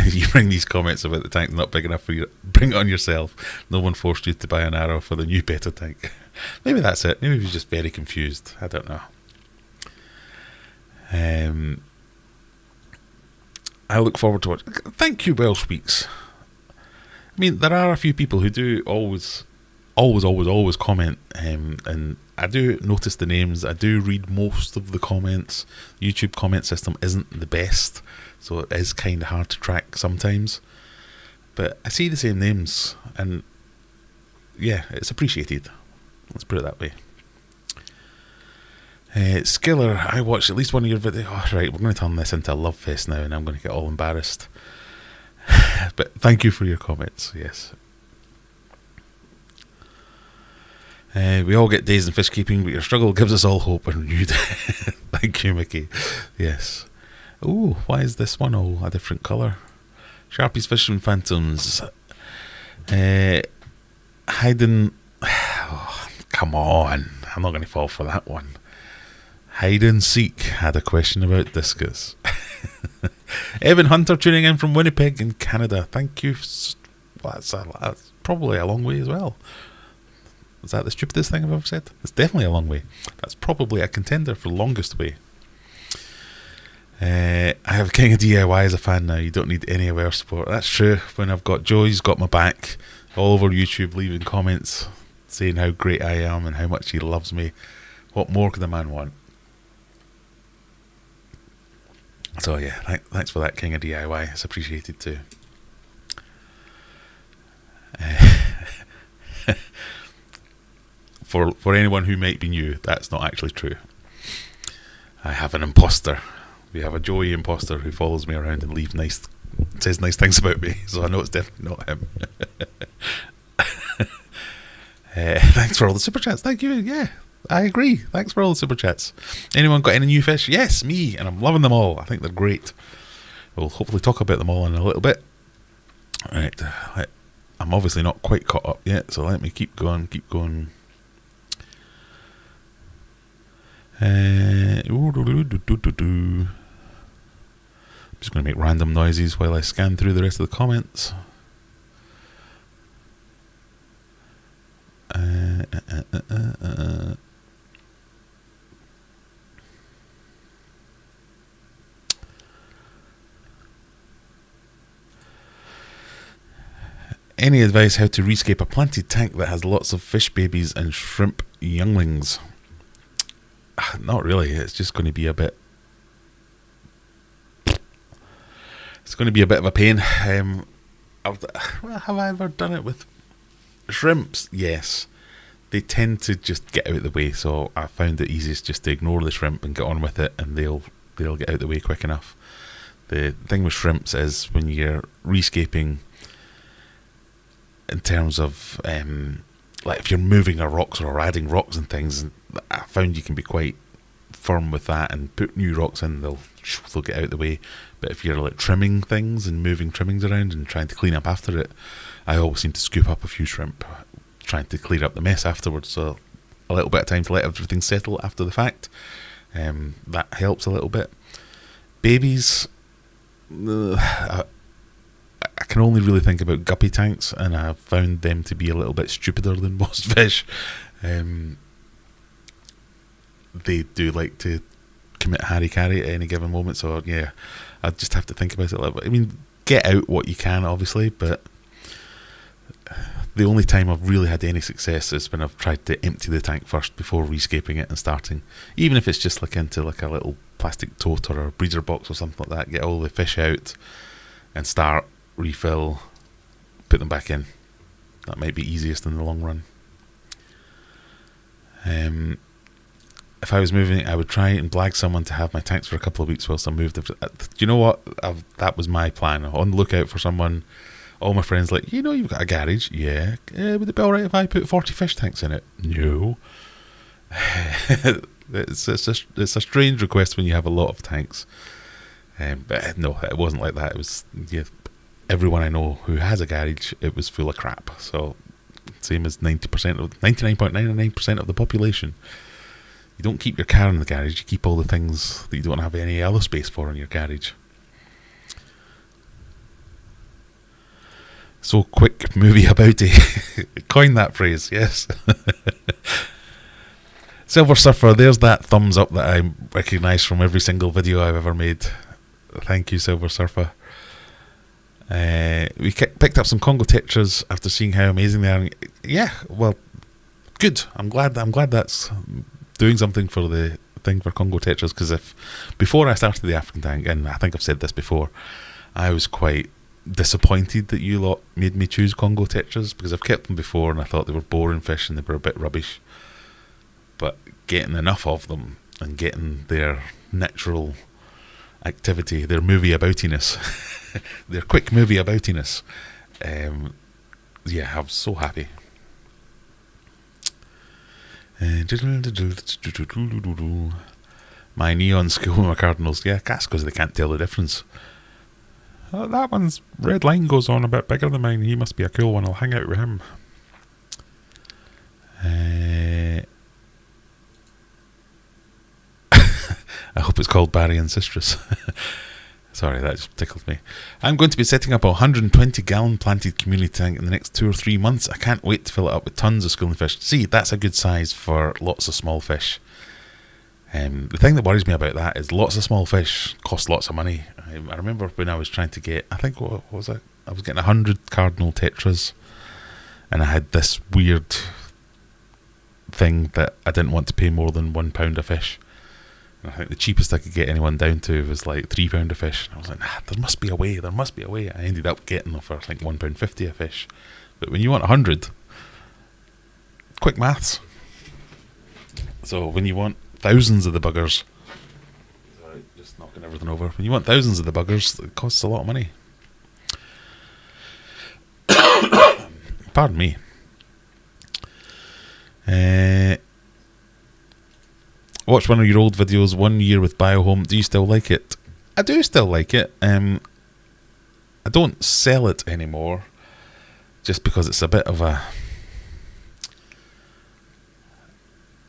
You bring these comments about the tank not big enough for you. Bring it on yourself. No one forced you to buy an arrow for the new beta tank. Maybe that's it. Maybe he's just very confused. I don't know. I look forward to it. Thank you, Welsh Weeks. I mean, there are a few people who do always comment, and I do notice the names. I do read most of the comments. YouTube comment system isn't the best, so it is kind of hard to track sometimes. But I see the same names, and yeah, it's appreciated. Let's put it that way. Skiller, I watched at least one of your videos. Oh, right, we're going to turn this into a love fest now, and I'm going to get all embarrassed. But thank you for your comments, yes. We all get days in fish keeping, but your struggle gives us all hope and renewed. Thank you, Mickey. Yes. Oh, why is this one all a different colour? Sharpies, Fishing Phantoms. Hayden. Oh, come on. I'm not going to fall for that one. Hide and Seek had a question about discus. Evan Hunter tuning in from Winnipeg in Canada. Thank you. Well, that's probably a long way as well. Is that the stupidest thing I've ever said? It's definitely a long way. That's probably a contender for longest way. I have King of DIY as a fan now. You don't need any aware support. That's true. When I've got Joey's got my back all over YouTube, leaving comments saying how great I am and how much he loves me. What more could the man want? So yeah, thanks for that, King of DIY. It's appreciated too. For anyone who might be new, that's not actually true. I have an imposter. We have a Joey imposter who follows me around and says nice things about me, so I know it's definitely not him. Thanks for all the super chats. Thank you. Yeah, I agree. Thanks for all the super chats. Anyone got any new fish? Yes, me, and I'm loving them all. I think they're great. We'll hopefully talk about them all in a little bit. Alright, I'm obviously not quite caught up yet, so let me keep going. I'm just going to make random noises while I scan through the rest of the comments. Any advice how to rescape a planted tank that has lots of fish babies and shrimp younglings? Not really. It's just going to be a bit... It's going to be a bit of a pain. Have I ever done it with shrimps? Yes. They tend to just get out of the way, so I found it easiest just to ignore the shrimp and get on with it, and they'll get out of the way quick enough. The thing with shrimps is when you're rescaping, in terms of like if you're moving a rocks or adding rocks and things, I found you can be quite firm with that and put new rocks in, they'll get out of the way. But if you're like trimming things and moving trimmings around and trying to clean up after it, I always seem to scoop up a few shrimp, trying to clear up the mess afterwards. So a little bit of time to let everything settle after the fact, that helps a little bit. Babies, I can only really think about guppy tanks, and I've found them to be a little bit stupider than most fish. They do like to commit harry-carry at any given moment, so yeah, I just have to think about it a little bit. I mean, get out what you can, obviously, but the only time I've really had any success is when I've tried to empty the tank first before rescaping it and starting, even if it's just like into like a little plastic tote or a breeder box or something like that. Get all the fish out and start, refill, put them back in. That might be easiest in the long run. If I was moving, I would try and blag someone to have my tanks for a couple of weeks whilst I moved. Do you know what? That was my plan. On the lookout for someone. All my friends like, you've got a garage. Yeah. Would it be alright if I put 40 fish tanks in it? No. It's a strange request when you have a lot of tanks. But no, it wasn't like that. It was, everyone I know who has a garage, it was full of crap. So, same as 99.99% of the population. You don't keep your car in the garage, you keep all the things that you don't have any other space for in your garage. So quick movie about it. Coin that phrase, yes. Silver Surfer, there's that thumbs up that I recognise from every single video I've ever made. Thank you, Silver Surfer. We picked up some Congo tetras after seeing how amazing they are. Yeah, well, good. I'm glad that's doing something for the thing for Congo tetras, because before I started the African tank, and I think I've said this before, I was quite disappointed that you lot made me choose Congo tetras, because I've kept them before and I thought they were boring fish and they were a bit rubbish. But getting enough of them and getting their natural activity, their movie aboutiness, their quick movie aboutiness, I'm so happy. My neon school cardinals, that's because they can't tell the difference. That one's red line goes on a bit bigger than mine. He must be a cool one. I'll hang out with him. I hope it's called Barry and Sistrus. Sorry, that just tickled me. I'm going to be setting up a 120-gallon planted community tank in the next 2 or 3 months. I can't wait to fill it up with tons of schooling fish. See, that's a good size for lots of small fish. The thing that worries me about that is lots of small fish cost lots of money. I remember when I was trying to get, I think, what was it? I was getting 100 cardinal tetras, and I had this weird thing that I didn't want to pay more than £1 a fish. And I think the cheapest I could get anyone down to was like £3 a fish. And I was like, there must be a way. I ended up getting them for, I think, £1.50 a fish. But when you want 100, quick maths. So when you want thousands of the buggers, sorry, just knocking everything over. When you want thousands of the buggers, it costs a lot of money. Pardon me. Watch one of your old videos, 1 year with Biohome. Do you still like it? I do still like it. I don't sell it anymore, just because it's a bit of a...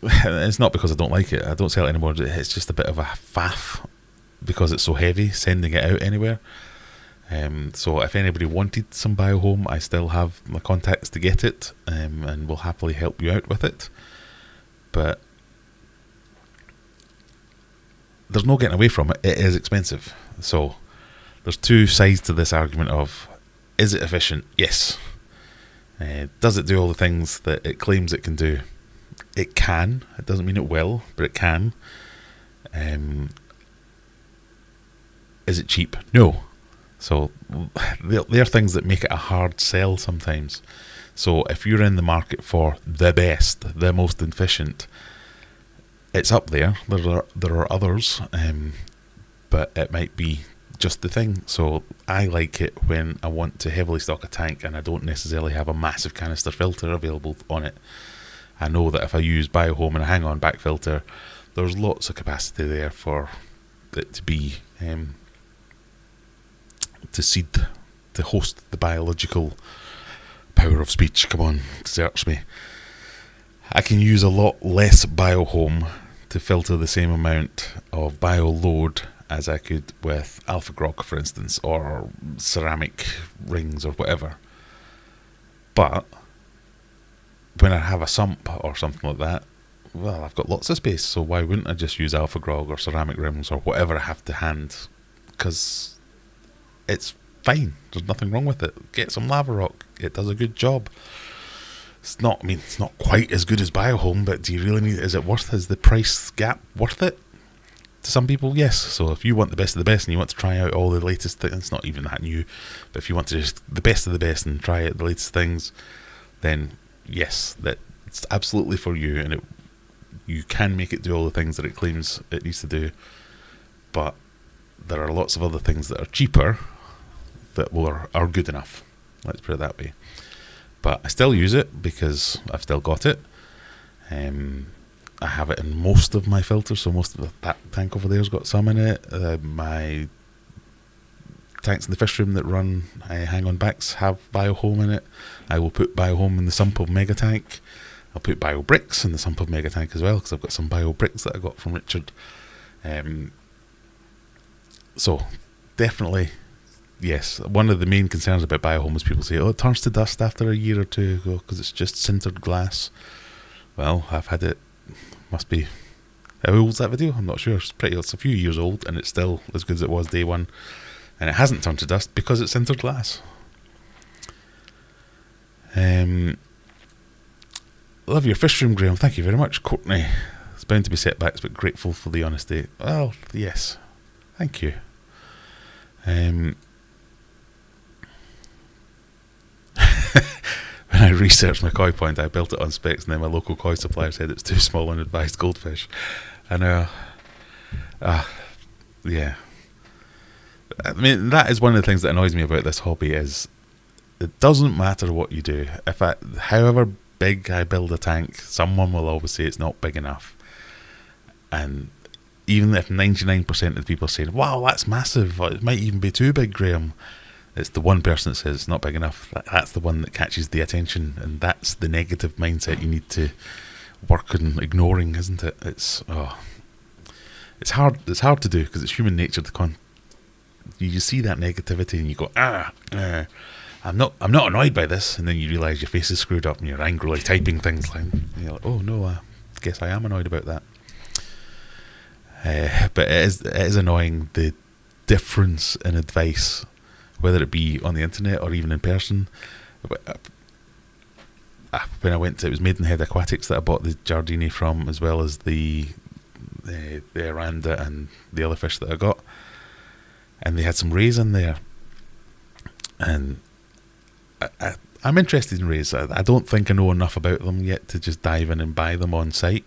It's not because I don't like it. I don't sell it anymore. It's just a bit of a faff because it's so heavy sending it out anywhere. So if anybody wanted some Biohome, I still have my contacts to get it, and will happily help you out with it. But there's no getting away from it. It is expensive. So there's two sides to this argument of, is it efficient? Yes. Does it do all the things that it claims it can do? It can. It doesn't mean it will, but it can. Is it cheap? No. So there are things that make it a hard sell sometimes. So if you're in the market for the best, the most efficient, it's up there. There are others, but it might be just the thing. So I like it when I want to heavily stock a tank and I don't necessarily have a massive canister filter available on it. I know that if I use Biohome and a hang-on back filter, there's lots of capacity there for it to be to seed, to host the biological power of speech. Come on, search me. I can use a lot less Biohome to filter the same amount of bio load as I could with Alpha Grog, for instance, or ceramic rings or whatever. But when I have a sump or something like that, well, I've got lots of space, so why wouldn't I just use Alpha Grog or ceramic rings or whatever I have to hand? Because it's fine. There's nothing wrong with it. Get some lava rock. It does a good job. It's not quite as good as Biohome, but do you really need it? Is it worth? Is the price gap worth it? To some people, yes. So if you want the best of the best and you want to try out all the latest things, it's not even that new, but if you want to just the best of the best and try out the latest things, then yes, that's absolutely for you, and you can make it do all the things that it claims it needs to do. But there are lots of other things that are cheaper that are good enough. Let's put it that way. But I still use it because I've still got it. I have it in most of my filters, so most of that tank over there's got some in it. My tanks in the fish room that run hang on backs have Biohome in it. I will put Biohome in the sump of Mega Tank. I'll put Bio Bricks in the sump of Mega Tank as well, because I've got some Bio Bricks that I got from Richard. So definitely, yes. One of the main concerns about Biohome is people say, oh, it turns to dust after a year or two ago because it's just sintered glass. Well, I've had it, must be, how old's that video? I'm not sure. It's a few years old and it's still as good as it was day one. And it hasn't turned to dust because it's sintered glass. Love your fish room, Graham. Thank you very much, Courtney. It's bound to be setbacks, but grateful for the honesty. Well, yes. Thank you. When I researched my koi pond, I built it on specs, and then my local koi supplier said it's too small and advised goldfish. And yeah. I mean, that is one of the things that annoys me about this hobby is it doesn't matter what you do. However big I build a tank, someone will always say it's not big enough. And even if 99% of the people are saying, wow, that's massive, it might even be too big, Graham, it's the one person that says it's not big enough. That's the one that catches the attention, and that's the negative mindset you need to work on ignoring, isn't it? It's hard to do because it's human nature to you see that negativity and you go, I'm not annoyed by this, and then you realise your face is screwed up and you're angrily typing things like, you're like, oh no, I guess I am annoyed about that. But it is annoying, the difference in advice, whether it be on the internet or even in person. When I went to, it was Maidenhead Aquatics that I bought the Giardini from, as well as the Aranda and the other fish that I got, and they had some rays in there, and I'm interested in rays. I don't think I know enough about them yet to just dive in and buy them on site.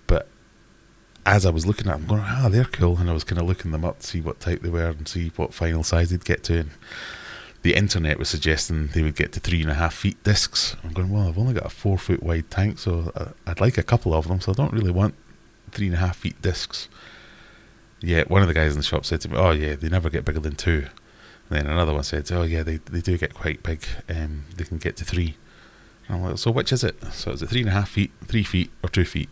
But as I was looking at them, going, they're cool, and I was kind of looking them up to see what type they were and see what final size they'd get to. And the internet was suggesting they would get to 3.5 feet discs. I'm going, well, I've only got a 4 foot wide tank, so I'd like a couple of them, so I don't really want 3.5 feet discs. Yeah, one of the guys in the shop said to me, oh yeah, they never get bigger than 2. And then another one said, oh yeah, they do get quite big. They can get to 3. And I'm like, so which is it? So is it 3.5 feet, 3 feet, or 2 feet?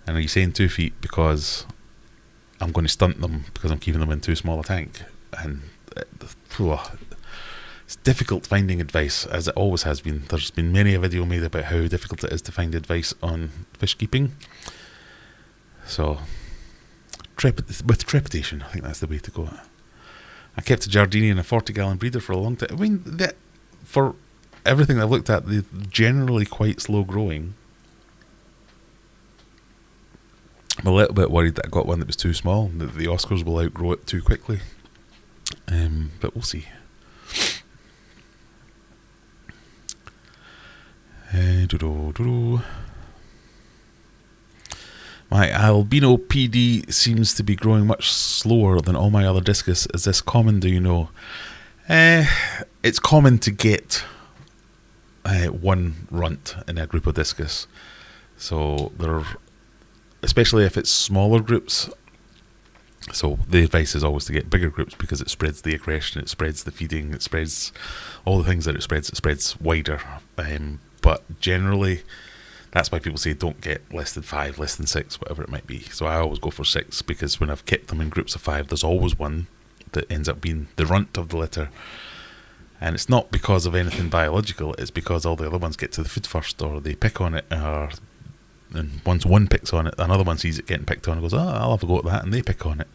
And are you saying 2 feet because I'm going to stunt them because I'm keeping them in too small a tank? And it's difficult finding advice, as it always has been. There's been many a video made about how difficult it is to find advice on fish keeping. So with trepidation, I think that's the way to go. I kept a Giardini and a 40-gallon breeder for a long time. I mean, for everything I've looked at, they're generally quite slow growing. I'm a little bit worried that I got one that was too small, that the Oscars will outgrow it too quickly. But we'll see. My albino PD seems to be growing much slower than all my other discus. Is this common, do you know? It's common to get one runt in a group of discus. So especially if it's smaller groups. So the advice is always to get bigger groups because it spreads the aggression, it spreads the feeding, it spreads all the things that it spreads wider. But generally, That's why people say don't get less than 5, less than 6, whatever it might be. So I always go for 6, because when I've kept them in groups of 5, there's always one that ends up being the runt of the litter. And it's not because of anything biological, it's because all the other ones get to the food first, or they pick on it, and once one picks on it, another one sees it getting picked on and goes, oh, I'll have a go at that, and they pick on it.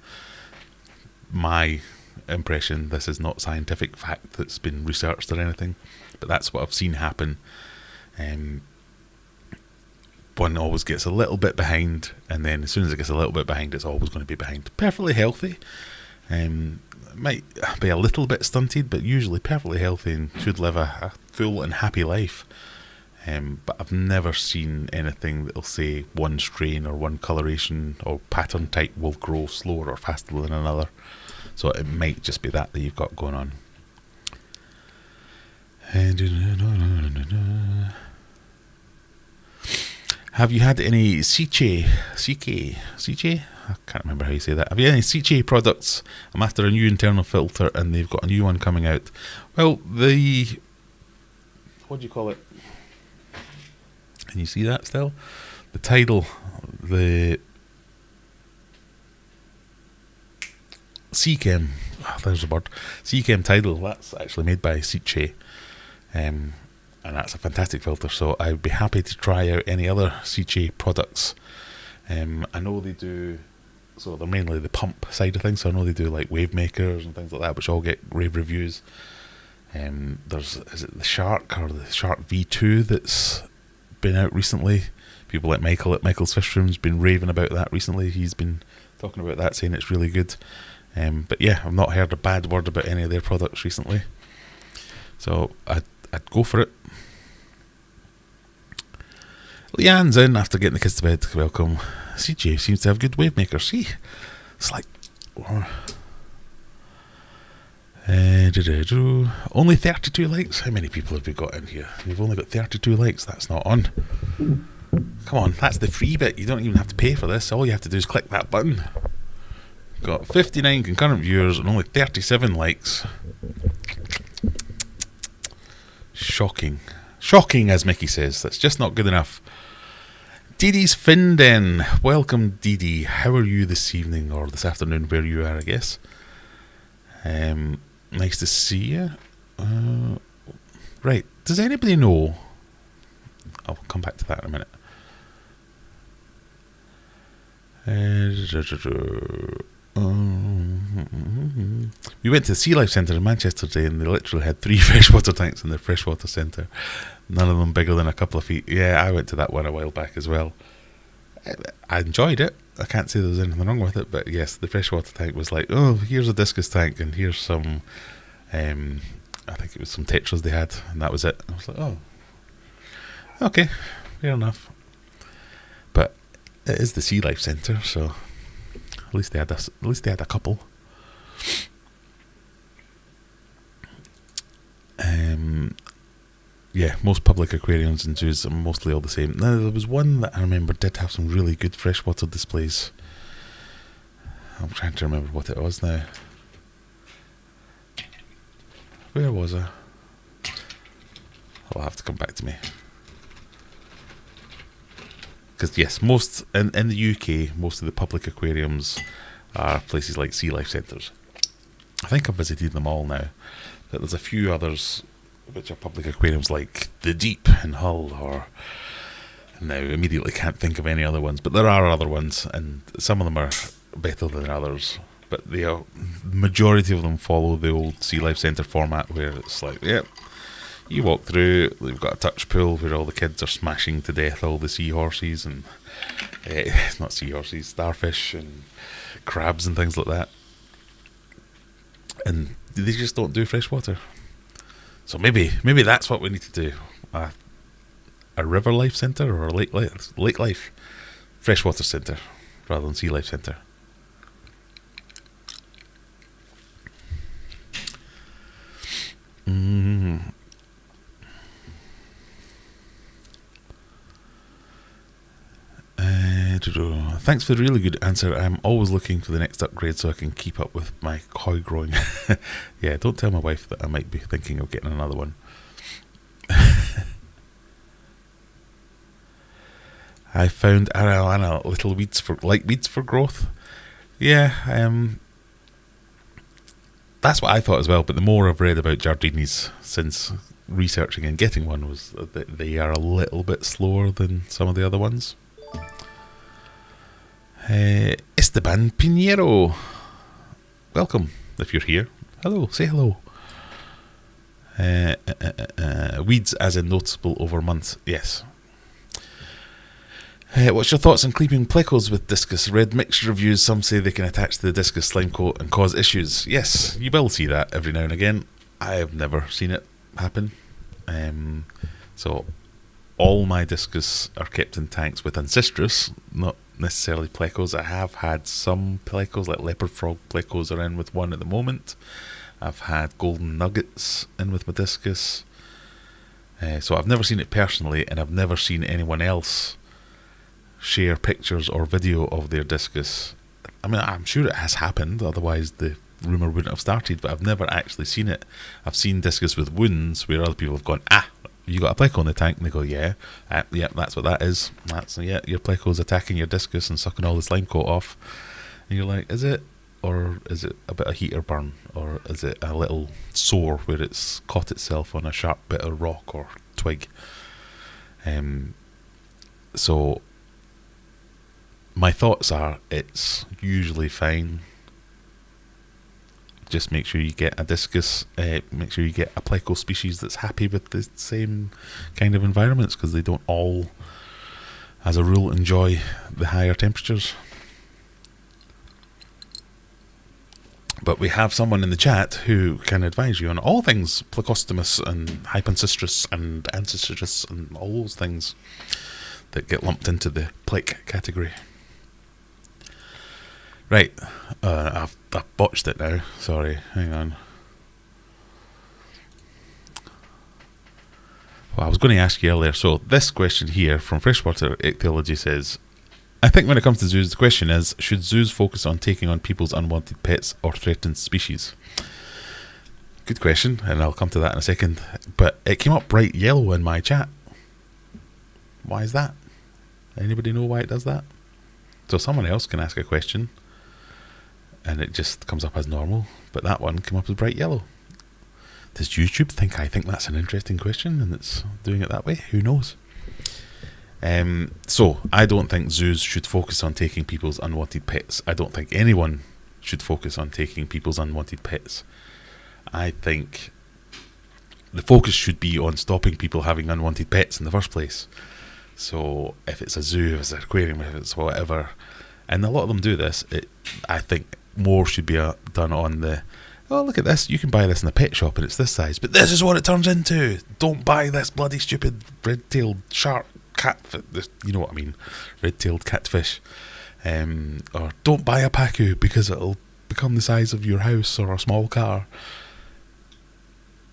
My impression, this is not scientific fact that's been researched or anything, but that's what I've seen happen. One always gets a little bit behind, and then as soon as it gets a little bit behind, it's always going to be behind. Perfectly healthy. Might be a little bit stunted, but usually perfectly healthy and should live a full and happy life. But I've never seen anything that'll say one strain or one coloration or pattern type will grow slower or faster than another. So it might just be that you've got going on. Have you had any CK? I can't remember how you say that. Have you had any CK products? I'm after a new internal filter, and they've got a new one coming out. Well, what do you call it? Can you see that still? The Tidal, the Seachem. Oh, there's a bird. Seachem Tidal. That's actually made by CK. And that's a fantastic filter, so I'd be happy to try out any other CK products. I know they do, so they're mainly the pump side of things, so I know they do like wave makers and things like that, which all get rave reviews. Is it the Shark or the Shark V2 that's been out recently? People like Michael at Michael's Fish Room's been raving about that recently. He's been talking about that, saying it's really good. But yeah, I've not heard a bad word about any of their products recently, so I'd go for it. Leanne's in after getting the kids to bed. Welcome. CJ seems to have good wave makers. See, it's like only 32 likes. How many people have we got in here? We've only got 32 likes. That's not on. Come on, that's the free bit. You don't even have to pay for this. All you have to do is click that button. Got 59 concurrent viewers and only 37 likes. Shocking. Shocking, as Mickey says. That's just not good enough. Didi's Finden. Welcome, Didi. How are you this evening, or this afternoon, where you are, I guess. Nice to see you. Right. Does anybody know? I'll come back to that in a minute. We went to the Sea Life Centre in Manchester today, and they literally had 3 freshwater tanks in their freshwater centre. None of them bigger than a couple of feet. Yeah, I went to that one a while back as well. I enjoyed it. I can't say there was anything wrong with it, but yes, the freshwater tank was like, oh, here's a discus tank, and here's some, I think it was some tetras they had, and that was it. I was like, oh, okay, fair enough. But it is the Sea Life Centre, so at least they had a couple. Yeah, most public aquariums and zoos are mostly all the same. Now, there was one that I remember did have some really good freshwater displays. I'm trying to remember what it was now. Where was I? I'll have to come back to me. Because yes, most in the UK, most of the public aquariums are places like Sea Life Centres. I think I've visited them all now, but there's a few others which are public aquariums like the Deep in Hull, or now immediately can't think of any other ones, but there are other ones, and some of them are better than others, but the majority of them follow the old Sea Life Centre format, where it's like, yep, you walk through, they've got a touch pool where all the kids are smashing to death all the seahorses and not seahorses, starfish and crabs and things like that, and they just don't do freshwater. So maybe that's what we need to do. A river life centre or a lake life freshwater centre rather than Sea Life Centre. Thanks for the really good answer. I'm always looking for the next upgrade so I can keep up with my koi growing. Yeah, don't tell my wife that I might be thinking of getting another one. I found arowana little weeds for growth. Yeah, that's what I thought as well. But the more I've read about giardinis since researching and getting one, was that they are a little bit slower than some of the other ones. Esteban Pinheiro, welcome if you're here. Hello, say hello. Weeds as in noticeable over months. Yes. What's your thoughts on clipping plecos with discus? Read mixed reviews. Some say they can attach to the discus slime coat and cause issues. Yes, you will see that every now and again. I have never seen it happen. So all my discus are kept in tanks with Ancistrus, not necessarily plecos. I have had some plecos, like leopard frog plecos are in with one at the moment. I've had golden nuggets in with my discus. So I've never seen it personally, and I've never seen anyone else share pictures or video of their discus. I mean, I'm sure it has happened, otherwise the rumour wouldn't have started, but I've never actually seen it. I've seen discus with wounds where other people have gone, you got a pleco in the tank? And they go, yeah, that's what that is. Your pleco's attacking your discus and sucking all the slime coat off. And you're like, is it? Or is it a bit of heat or burn? Or is it a little sore where it's caught itself on a sharp bit of rock or twig? So my thoughts are, it's usually fine. Just make sure you get a discus, make sure you get a pleco species that's happy with the same kind of environments, because they don't all, as a rule, enjoy the higher temperatures. But we have someone in the chat who can advise you on all things Plecostomus and Hypancistrus and Ancistrus and all those things that get lumped into the plec category. Right, I've botched it now. Sorry, hang on. Well, I was going to ask you earlier. So this question here from Freshwater Ichthyology says, I think when it comes to zoos, the question is, should zoos focus on taking on people's unwanted pets or threatened species? Good question, and I'll come to that in a second. But it came up bright yellow in my chat. Why is that? Anybody know why it does that? So someone else can ask a question and it just comes up as normal, but that one came up as bright yellow. Does YouTube think I think that's an interesting question and it's doing it that way? Who knows? So I don't think zoos should focus on taking people's unwanted pets. I don't think anyone should focus on taking people's unwanted pets. I think the focus should be on stopping people having unwanted pets in the first place. So if it's a zoo, if it's an aquarium, if it's whatever, and a lot of them do this, I think more should be done on the, oh, look at this, you can buy this in a pet shop and it's this size, but this is what it turns into. Don't buy this bloody stupid red-tailed shark catfish, you know what I mean, red-tailed catfish. Or don't buy a pacu because it'll become the size of your house or a small car.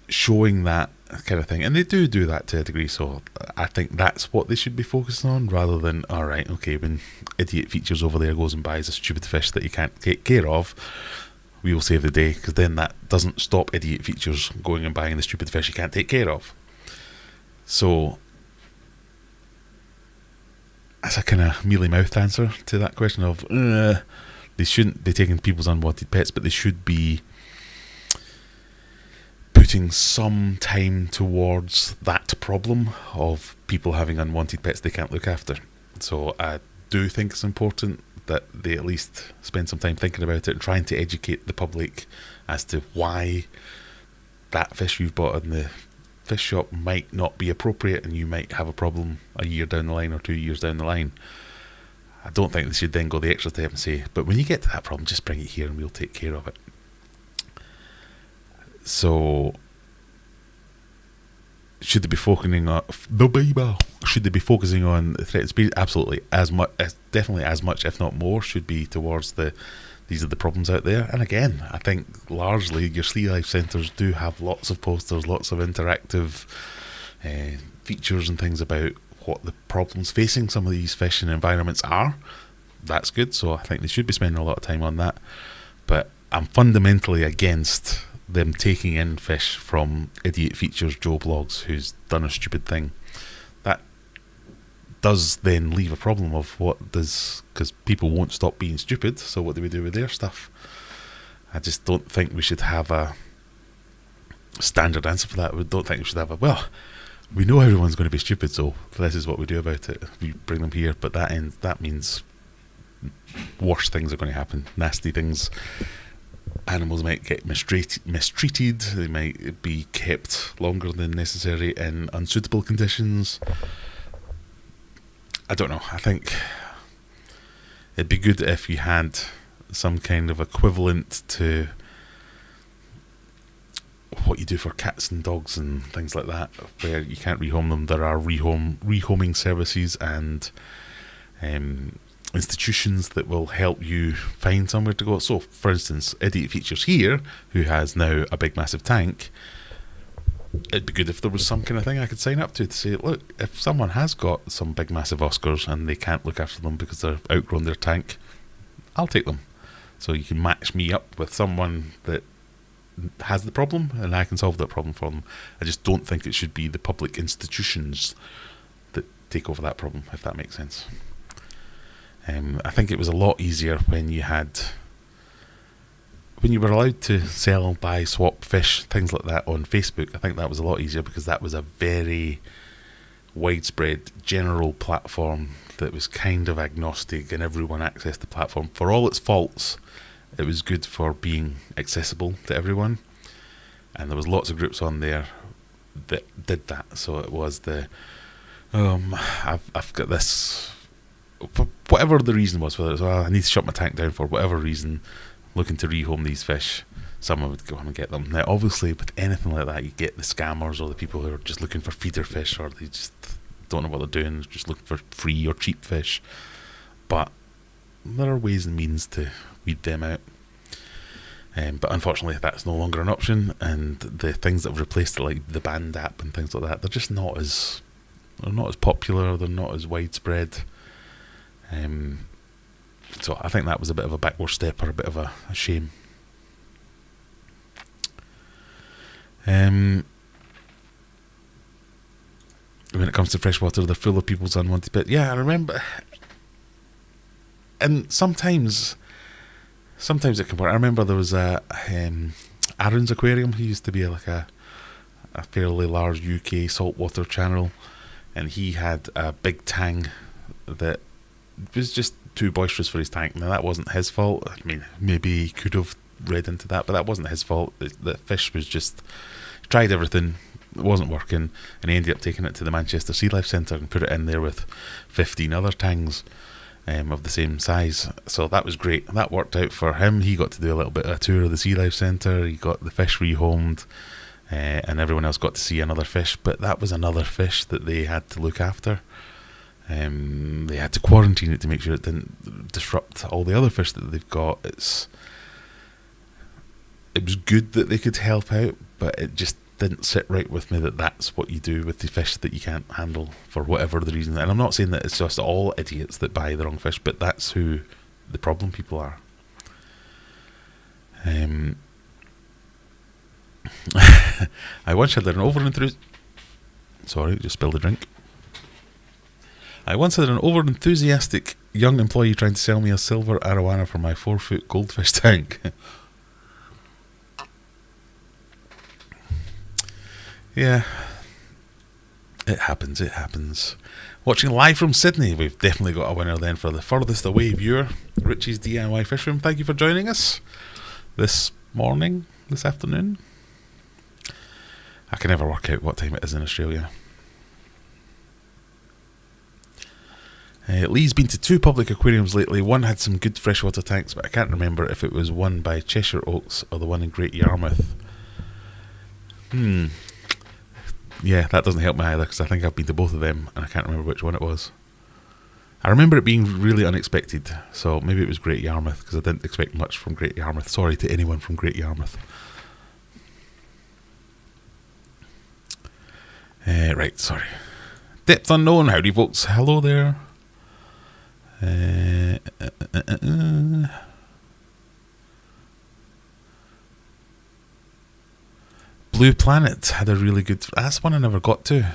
Showing that kind of thing, and they do that to a degree, so I think that's what they should be focusing on, rather than, alright, okay, when Idiot Features over there goes and buys a stupid fish that you can't take care of, we will save the day, because then that doesn't stop Idiot Features going and buying the stupid fish you can't take care of. So as a kind of mealy-mouthed answer to that question of they shouldn't be taking people's unwanted pets, but they should be putting some time towards that problem of people having unwanted pets they can't look after. So I do think it's important that they at least spend some time thinking about it and trying to educate the public as to why that fish you've bought in the fish shop might not be appropriate and you might have a problem a year down the line or 2 years down the line. I don't think they should then go the extra step and say, but when you get to that problem, just bring it here and we'll take care of it. So should they be focusing on Should they be focusing on threatened species? Absolutely, definitely as much, if not more, should be towards these are the problems out there. And again, I think largely your sea life centres do have lots of posters, lots of interactive features and things about what the problems facing some of these fish and environments are. That's good. So I think they should be spending a lot of time on that. But I'm fundamentally against them taking in fish from Idiot Features Joe Blogs who's done a stupid thing. That does then leave a problem of because people won't stop being stupid, so what do we do with their stuff? I just don't think we should have a standard answer for that. We don't think we should have we know everyone's going to be stupid, so this is what we do about it. We bring them here, but that means worse things are going to happen. Nasty things. Animals might get mistreated. They might be kept longer than necessary in unsuitable conditions. I don't know. I think it'd be good if you had some kind of equivalent to what you do for cats and dogs and things like that, where you can't rehome them. There are rehoming services and institutions that will help you find somewhere to go. So, for instance, Idiot Features here, who has now a big massive tank, it'd be good if there was some kind of thing I could sign up to say, look, if someone has got some big massive Oscars and they can't look after them because they're outgrown their tank, I'll take them. So you can match me up with someone that has the problem and I can solve that problem for them. I just don't think it should be the public institutions that take over that problem, if that makes sense. I think it was a lot easier when you were allowed to sell, buy, swap fish, things like that on Facebook. I think that was a lot easier because that was a very widespread general platform that was kind of agnostic and everyone accessed the platform. For all its faults, it was good for being accessible to everyone, and there was lots of groups on there that did that. So it was I've got this, for whatever the reason was, whether it was I need to shut my tank down for whatever reason, looking to rehome these fish, someone would go and get them. Now obviously with anything like that you get the scammers or the people who are just looking for feeder fish, or they just don't know what they're doing, just looking for free or cheap fish. But there are ways and means to weed them out. But unfortunately that's no longer an option, and the things that have replaced it, like the Band app and things like that, they're just not as popular, they're not as widespread. So I think that was a bit of a backward step, or a bit of a shame. When it comes to freshwater, they're full of people's unwanted pet. Yeah, I remember. And sometimes it can work. I remember there was Aaron's Aquarium. He used to be like a fairly large UK saltwater channel, and he had a big tang that was just too boisterous for his tank. Now that wasn't his fault. I mean, maybe he could have read into that, but that wasn't his fault. The fish was just, he tried everything, it wasn't working, and he ended up taking it to the Manchester Sea Life Centre and put it in there with 15 other tangs of the same size. So that was great. That worked out for him. He got to do a little bit of a tour of the Sea Life Centre. He got the fish rehomed, and everyone else got to see another fish. But that was another fish that they had to look after. They had to quarantine it to make sure it didn't disrupt all the other fish that they've got. It was good that they could help out, but it just didn't sit right with me that that's what you do with the fish that you can't handle for whatever the reason. And I'm not saying that it's just all idiots that buy the wrong fish, but that's who the problem people are. I once had an Sorry, just spilled a drink. I once had an over-enthusiastic young employee trying to sell me a silver arowana for my 4-foot goldfish tank. Yeah, it happens. Watching live from Sydney, we've definitely got a winner then for the furthest away viewer, Richie's DIY Fish Room. Thank you for joining us this afternoon. I can never work out what time it is in Australia. Lee's been to 2 public aquariums lately. One had some good freshwater tanks, but I can't remember if it was one by Cheshire Oaks or the one in Great Yarmouth. Yeah, that doesn't help me either, because I think I've been to both of them and I can't remember which one it was. I remember it being really unexpected, so maybe it was Great Yarmouth, because I didn't expect much from Great Yarmouth. Sorry to anyone from Great Yarmouth. Right, sorry. Depth unknown, howdy folks, hello there. Blue Planet had a really good... That's one I never got to.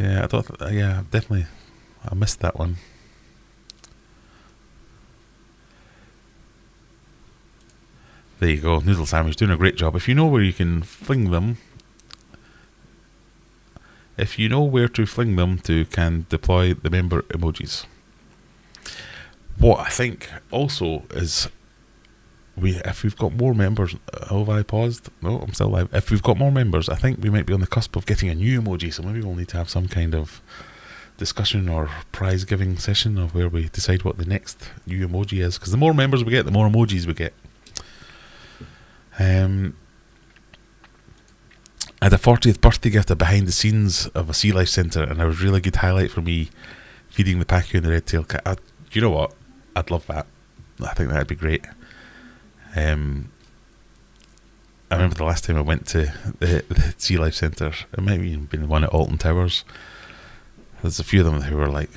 Yeah, I thought. Yeah, definitely. I missed that one. There you go, Noodle Sandwich doing a great job. If you know where you can fling them, if you know where to fling them to, can deploy the member emojis. What I think also is, if we've got more members, have I paused? No, I'm still live. If we've got more members, I think we might be on the cusp of getting a new emoji, so maybe we'll need to have some kind of discussion or prize giving session of where we decide what the next new emoji is, because the more members we get, the more emojis we get. I had a 40th birthday gift, a behind the scenes of a Sea Life Centre, and a really good highlight for me feeding the Pacu and the red tail cat. You know what? I'd love that. I think that'd be great. I remember the last time I went to the Sea Life Centre, it might have even been the one at Alton Towers. There's a few of them who were like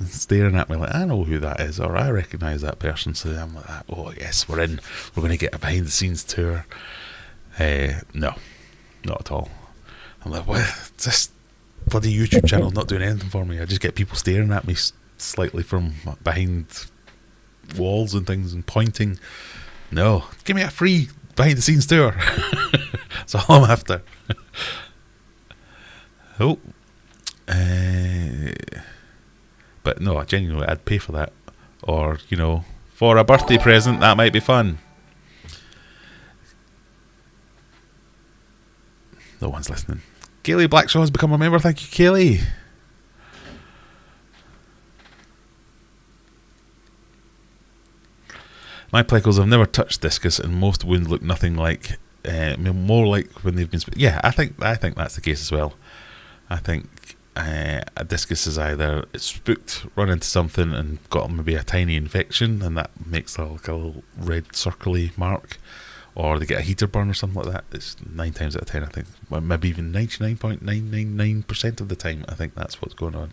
staring at me like, I know who that is, or I recognise that person. So I'm like, oh yes, we're in. We're going to get a behind the scenes tour. No, not at all. I'm like, what? This bloody YouTube channel not doing anything for me. I just get people staring at me slightly from behind walls and things and pointing. No, give me a free behind the scenes tour. That's all I'm after. Oh. But no, genuinely, I'd pay for that. Or, you know, for a birthday present, that might be fun. No one's listening. Kaylee Blackshaw has become a member. Thank you, Kaylee. My plecos have never touched discus, and most wounds look nothing like. More like when they've been. Yeah, I think that's the case as well. I think a discus is either it's spooked, run into something, and got maybe a tiny infection, and that makes like a little red circly mark, or they get a heater burn or something like that. It's 9 times out of 10, I think, well, maybe even 99.999% of the time. I think that's what's going on.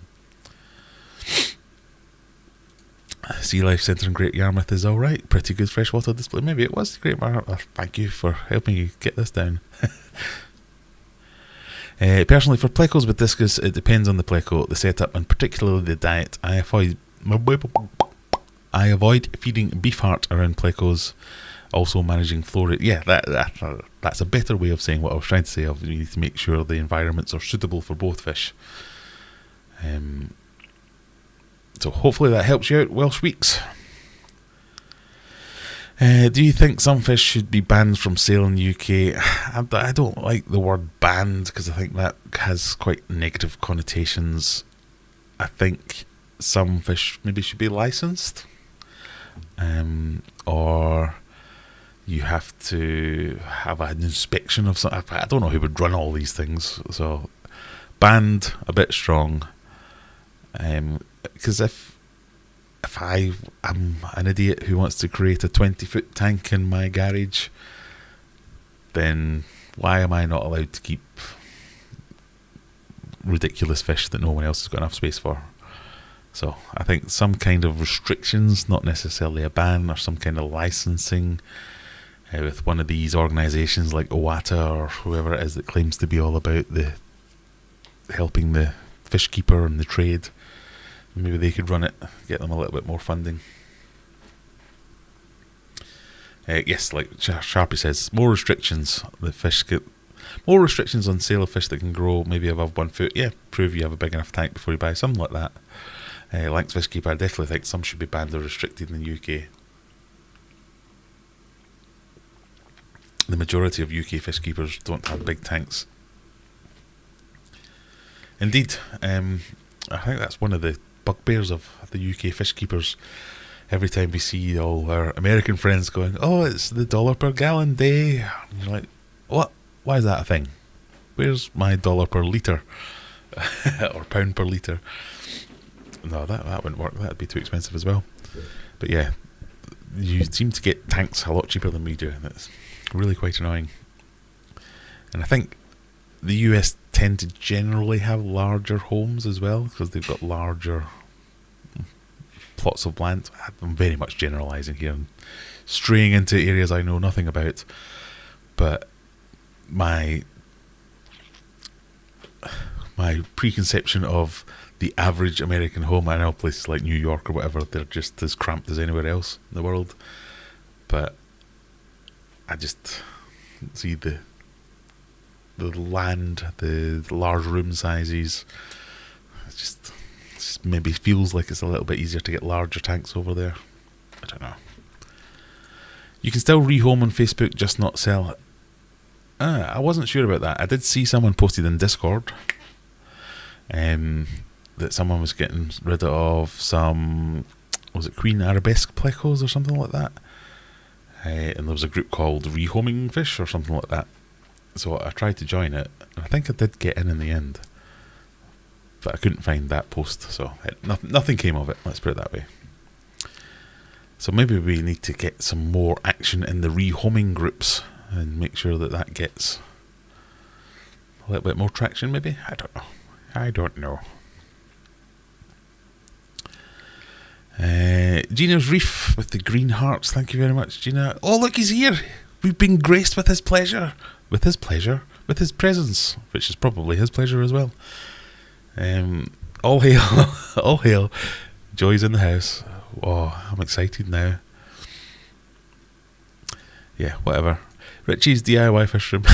Sea Life Centre in Great Yarmouth is alright. Pretty good freshwater display. Maybe it was Great Yarmouth. Thank you for helping you get this down. Personally, for plecos with discus, it depends on the pleco, the setup, and particularly the diet. I avoid feeding beef heart around plecos. Also managing flow rate. Yeah, that's a better way of saying what I was trying to say. You need to make sure the environments are suitable for both fish. So hopefully that helps you out, Welsh Weeks. Do you think some fish should be banned from sale in the UK? I don't like the word banned because I think that has quite negative connotations. I think some fish maybe should be licensed, or you have to have an inspection of some. I don't know who would run all these things. So banned, a bit strong. Because if I am an idiot who wants to create a 20-foot tank in my garage, then why am I not allowed to keep ridiculous fish that no one else has got enough space for? So I think some kind of restrictions, not necessarily a ban, or some kind of licensing with one of these organisations like OWATA or whoever it is that claims to be all about the helping the fish keeper and the trade. Maybe they could run it, get them a little bit more funding. Yes, like Sharpie says, more restrictions. The fish get more restrictions on sale of fish that can grow maybe above 1 foot. Yeah, prove you have a big enough tank before you buy something like that. Lanx Fish Keeper, I definitely think some should be banned or restricted in the UK. The majority of UK fish keepers don't have big tanks. Indeed, I think that's one of the bugbears of the UK fish keepers. Every time we see all our American friends going, oh, it's the $1 per gallon day, and you're like, what? Why is that a thing? Where's my $1 per litre or pound per litre? No, that wouldn't work. That'd be too expensive as well. But yeah, you seem to get tanks a lot cheaper than we do, and it's really quite annoying. And I think the US tend to generally have larger homes as well because they've got larger plots of land. I'm very much generalising here and straying into areas I know nothing about, but my my preconception of the average American home. I know places like New York or whatever, they're just as cramped as anywhere else in the world. But I just see the land, the large room sizes. It just maybe feels like it's a little bit easier to get larger tanks over there. I don't know. You can still rehome on Facebook, just not sell. I wasn't sure about that. I did see someone posted in Discord that someone was getting rid of some, was it Queen Arabesque plecos or something like that? And there was a group called Rehoming Fish or something like that. So I tried to join it, and I think I did get in the end. But I couldn't find that post, so nothing came of it, let's put it that way. So maybe we need to get some more action in the rehoming groups and make sure that gets a little bit more traction, maybe? I don't know. Gina's Reef with the green hearts. Thank you very much, Gina. Oh, look, he's here. We've been graced with his pleasure. With his presence, which is probably his pleasure as well. All hail. All hail. Joy's in the house. Oh, I'm excited now. Yeah, whatever. Richie's DIY fish room.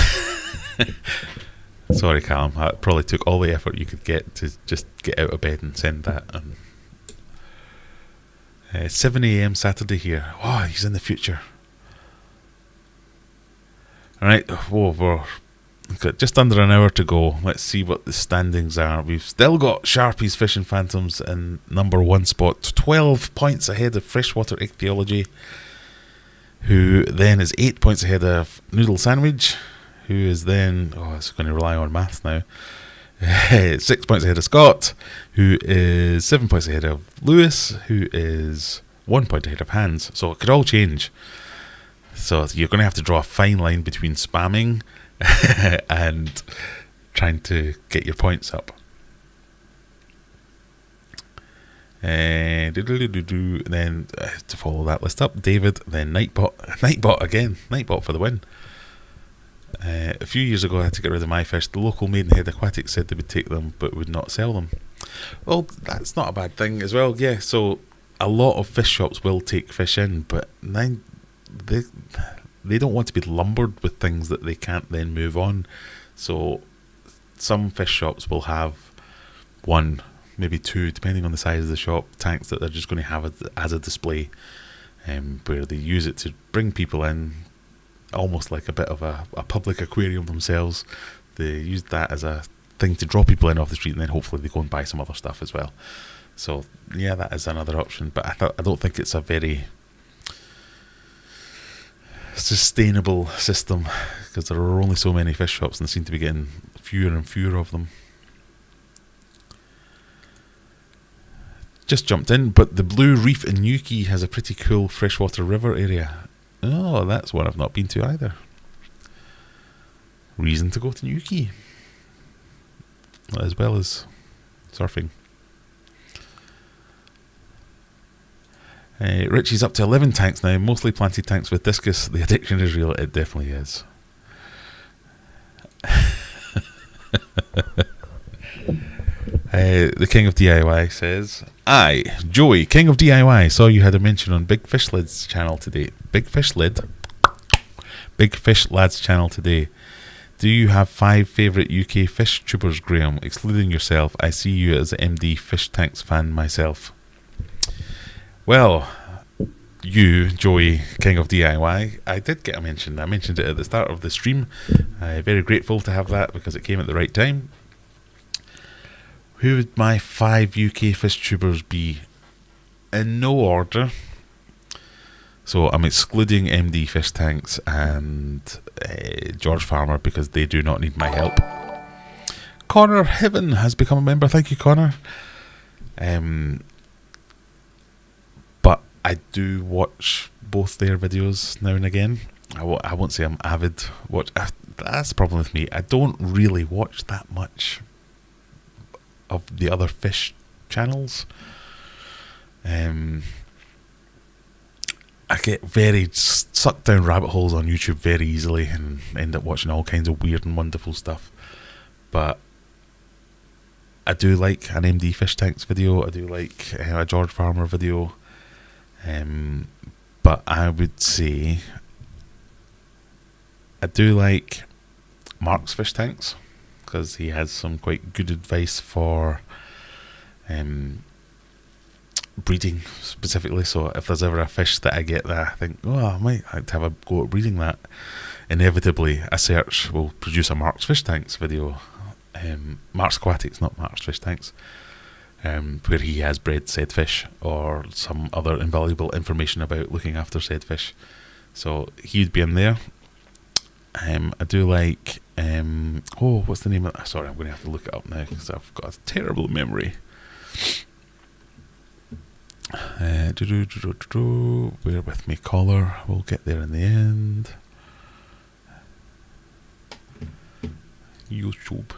Sorry, Callum. That probably took all the effort you could get to just get out of bed and send that. 7 a.m. Saturday here. Oh, he's in the future. Alright, we've got just under an hour to go. Let's see what the standings are. We've still got Sharpies Fishing Phantoms in number 1 spot, 12 points ahead of Freshwater Ichthyology, who then is 8 points ahead of Noodle Sandwich, who is then, it's going to rely on maths now, 6 points ahead of Scott, who is 7 points ahead of Lewis, who is 1 point ahead of Hans. So it could all change. So you're going to have to draw a fine line between spamming and trying to get your points up. And then to follow that list up, David, then Nightbot again, Nightbot for the win. A few years ago I had to get rid of my fish. The local Maidenhead Aquatics said they would take them but would not sell them. Well, that's not a bad thing as well. Yeah, so a lot of fish shops will take fish in, but they don't want to be lumbered with things that they can't then move on. So some fish shops will have 1, maybe 2, depending on the size of the shop, tanks that they're just going to have as a display, where they use it to bring people in, almost like a bit of a public aquarium themselves. They use that as a thing to draw people in off the street, and then hopefully they go and buy some other stuff as well. So yeah, that is another option, but I don't think it's a very sustainable system, because there are only so many fish shops and they seem to be getting fewer and fewer of them. Just jumped in, but the Blue Reef in Newquay has a pretty cool freshwater river area. Oh, that's one I've not been to either. Reason to go to Newquay, as well as surfing. Richie's up to 11 tanks now, mostly planted tanks with discus. The addiction is real. It definitely is. The King of DIY says, "Aye, Joey, King of DIY, saw you had a mention on Big Fish Lad's channel today. Big Fish Lad's channel today. Do you have 5 favourite UK fish tubers, Graham? Excluding yourself, I see you as an MD Fish Tanks fan myself." Well, you, Joey, King of DIY, I did get a mention. I mentioned it at the start of the stream. I'm very grateful to have that because it came at the right time. Who would my 5 UK fish tubers be? In no order. So I'm excluding MD Fish Tanks and George Farmer because they do not need my help. Connor Heaven has become a member. Thank you, Connor. But I do watch both their videos now and again. I won't say I'm avid watch. That's the problem with me. I don't really watch that much of the other fish channels. I get very sucked down rabbit holes on YouTube very easily and end up watching all kinds of weird and wonderful stuff. But I do like an MD Fish Tanks video. I do like a George Farmer video. But I would say I do like Mark's Fish Tanks, because he has some quite good advice for breeding specifically. So if there's ever a fish that I get that I think, oh, I might like to have a go at breeding that, inevitably a search will produce a Mark's Fish Tanks video. Mark's Aquatics, not Mark's Fish Tanks, where he has bred said fish or some other invaluable information about looking after said fish. So he'd be in there. I do like, what's the name of that? Sorry, I'm going to have to look it up now because I've got a terrible memory. Bear with me, caller. We'll get there in the end. YouTube.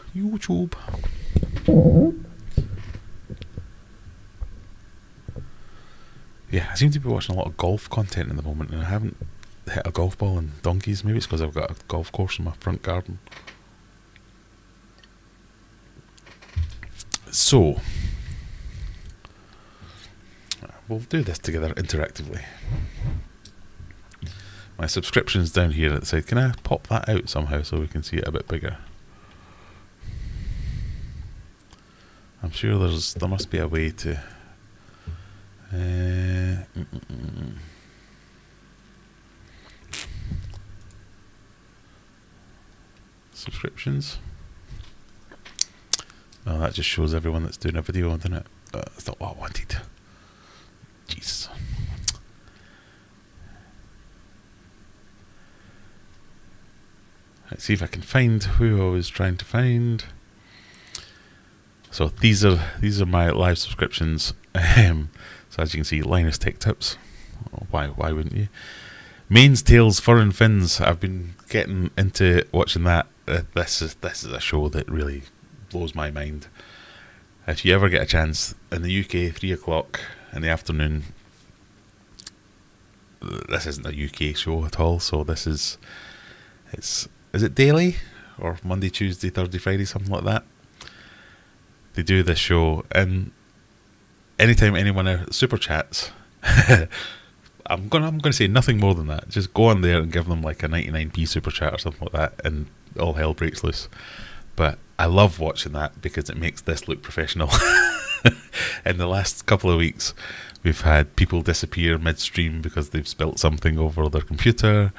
Yeah, I seem to be watching a lot of golf content at the moment, and I haven't hit a golf ball in donkeys. Maybe it's because I've got a golf course in my front garden. So we'll do this together interactively. My subscription's down here at the side. Can I pop that out somehow so we can see it a bit bigger? I'm sure there must be a way to. Subscriptions. Oh, that just shows everyone that's doing a video, doesn't it? That's not what I wanted. Jeez. Let's see if I can find who I was trying to find. So these are my live subscriptions. So as you can see, Linus Tech Tips. Why wouldn't you? Mains, Tails, Fur and Fins. I've been getting into watching that. This is a show that really blows my mind. If you ever get a chance in the UK, 3 o'clock in the afternoon. This isn't a UK show at all. So this is it daily or Monday, Tuesday, Thursday, Friday, something like that. They do this show, and anytime anyone super chats, I'm gonna say nothing more than that. Just go on there and give them like a 99p super chat or something like that, and all hell breaks loose. But I love watching that because it makes this look professional. In the last couple of weeks, we've had people disappear midstream because they've spilt something over their computer.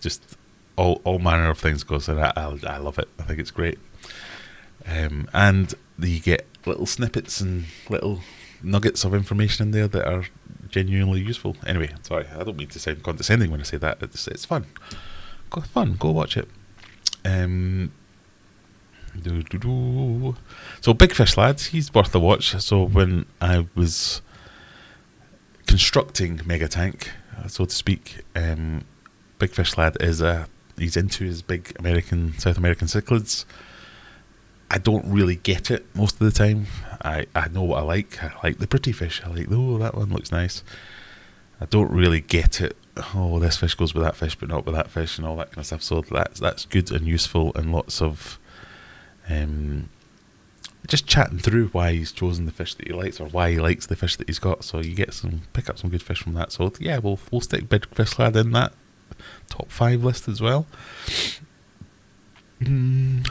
Just all manner of things goes, and I love it. I think it's great. And you get little snippets and little nuggets of information in there that are genuinely useful. Anyway, sorry, I don't mean to sound condescending when I say that. It's fun. Go watch it. So Big Fish Lad, he's worth a watch. So when I was constructing Mega Tank, so to speak, Big Fish Lad he's into his big South American cichlids. I don't really get it most of the time. I know what I like. I like the pretty fish. I like, oh, that one looks nice. I don't really get it. Oh, this fish goes with that fish, but not with that fish, and all that kind of stuff. So that's good and useful, and lots of just chatting through why he's chosen the fish that he likes, or why he likes the fish that he's got. So you pick up some good fish from that. So yeah, we'll stick Big Fish Lad in that top 5 list as well. Pardon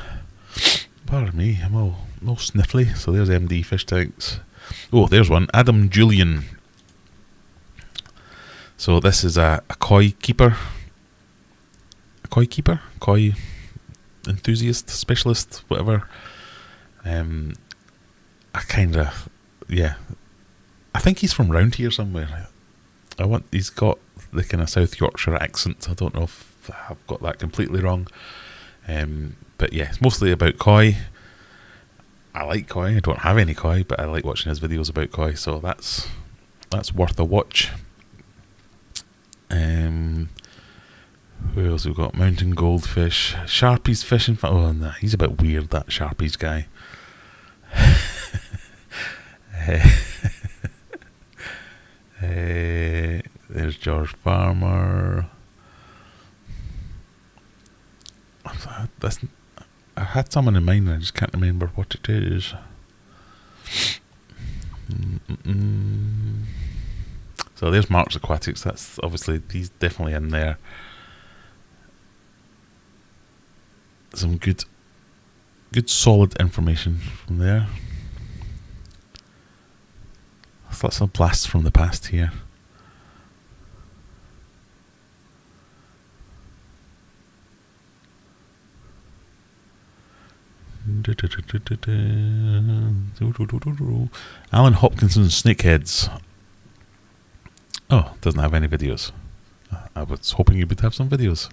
me, I'm all sniffly. So there's MD Fish Tanks. Oh, there's one. Adam Julian. So this is a koi keeper. Koi enthusiast, specialist, whatever. I think he's from round here somewhere. He's got the kind of South Yorkshire accent. I don't know if I've got that completely wrong. But yeah, it's mostly about koi. I like koi. I don't have any koi, but I like watching his videos about koi, so that's worth a watch. Who else we got? Mountain goldfish, Sharpies fishing. Oh, nah, he's a bit weird, that Sharpies guy. There's George Farmer. had someone in mind and I just can't remember what it is. So there's Mark's Aquatics. That's obviously, he's definitely in there. Some good solid information from there. So that's a blast from the past here. Alan Hopkinson's Snakeheads. Oh, doesn't have any videos. I was hoping he would have some videos.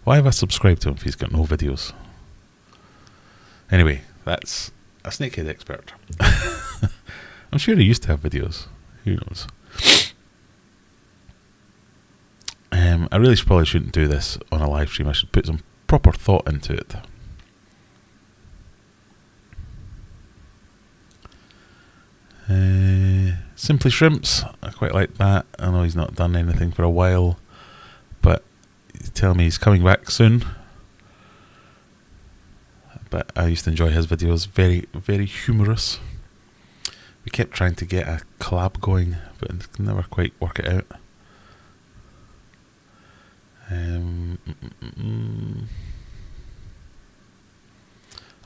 Why have I subscribed to him if he's got no videos? Anyway, that's a snakehead expert. I'm sure he used to have videos. Who knows? I really probably shouldn't do this on a live stream. I should put some proper thought into it. Simply Shrimps. I quite like that. I know he's not done anything for a while, but he's telling me he's coming back soon. But I used to enjoy his videos. Very, very humorous. We kept trying to get a collab going, but could never quite work it out.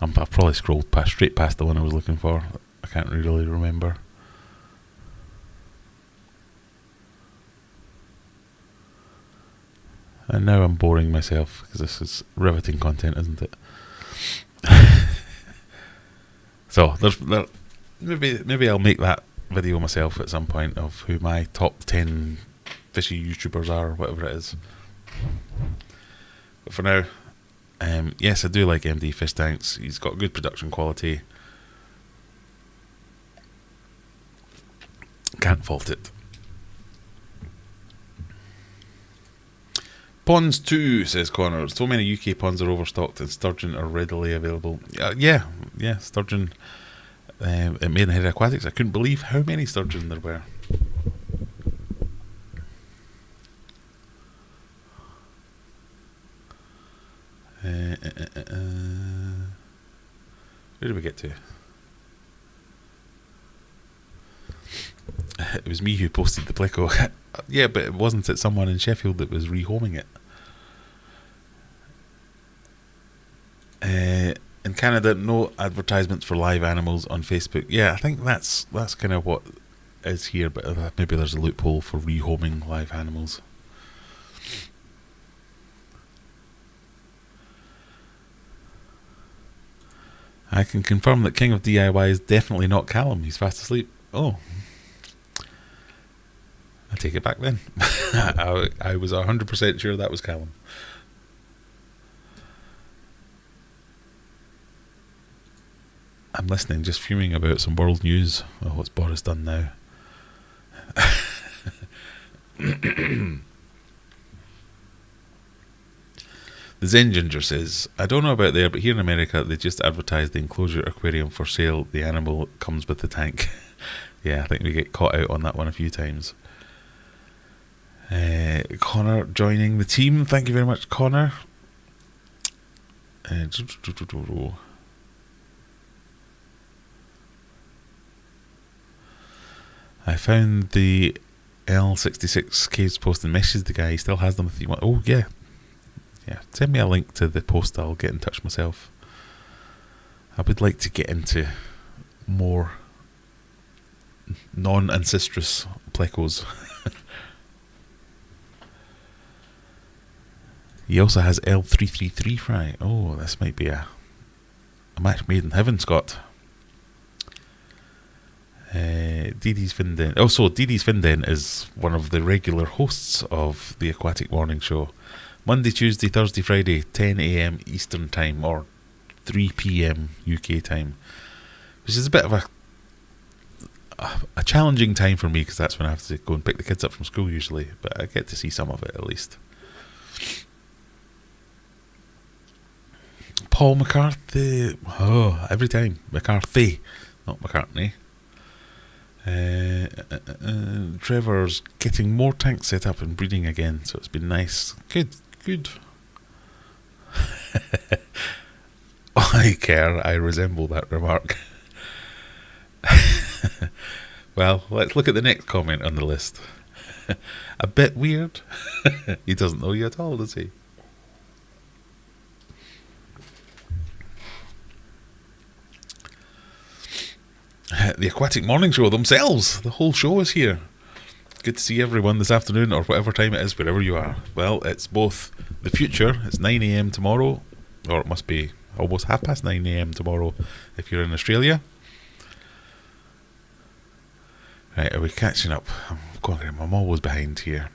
I've probably scrolled straight past the one I was looking for. I can't really remember. And now I'm boring myself because this is riveting content, isn't it? So maybe I'll make that video myself at some point of who my top 10 fishy YouTubers are, or whatever it is. But for now, yes, I do like MD Fish Tanks. He's got good production quality. Can't fault it. Ponds 2, says Connor. So many UK ponds are overstocked and sturgeon are readily available. Yeah, sturgeon. At Maidenhead Aquatics, I couldn't believe how many sturgeon there were. Where did we get to? It was me who posted the pleco. Yeah, but it wasn't it someone in Sheffield that was rehoming it. In Canada, no advertisements for live animals on Facebook. Yeah, I think that's kind of what is here, but maybe there's a loophole for rehoming live animals. I can confirm that King of DIY is definitely not Callum. He's fast asleep. Oh. I take it back then. I was 100% sure that was Callum. I'm listening, just fuming about some world news. Oh, what's Boris done now? The Zen Ginger says, I don't know about there, but here in America, they just advertise the enclosure aquarium for sale. The animal comes with the tank. Yeah, I think we get caught out on that one a few times. Connor joining the team. Thank you very much, Connor. I found the L66 caves post and messaged the guy. He still has them. Oh, yeah. Yeah, send me a link to the post. I'll get in touch myself. I would like to get into more non-ancestrous plecos. He also has L333 fry. Oh, this might be a match made in heaven, Scott. Didi's Finden. Also, Didi's Finden is one of the regular hosts of the Aquatic Morning Show. Monday, Tuesday, Thursday, Friday, 10 AM Eastern Time or 3 PM UK time. Which is a bit of a challenging time for me because that's when I have to go and pick the kids up from school usually. But I get to see some of it at least. Paul McCarthy. Oh, every time. McCarthy, not McCartney. Trevor's getting more tanks set up and breeding again, so it's been nice. Good. Oh, Hi, Kerr. I resemble that remark. Well, let's look at the next comment on the list. A bit weird. He doesn't know you at all, does he? The Aquatic Morning Show themselves. The whole show is here. Good to see everyone this afternoon, or whatever time it is, wherever you are. Well, it's both the future. It's 9 a.m. tomorrow, or it must be almost 9:30 a.m. tomorrow if you're in Australia. Right, are we catching up? I'm always behind here.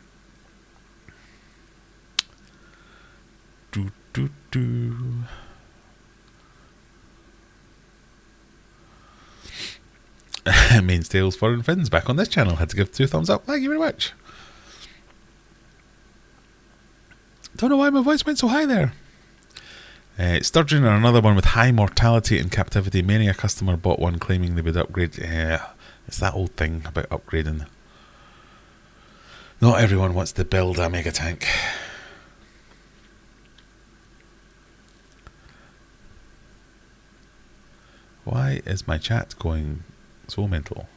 Mainstails Foreign Fins back on this channel. Had to give 2 thumbs up. Thank you very much. Don't know why my voice went so high there. Sturgeon are another one with high mortality in captivity. Many a customer bought one claiming they would upgrade. It's that old thing about upgrading. Not everyone wants to build a mega tank. Why is my chat going so mental?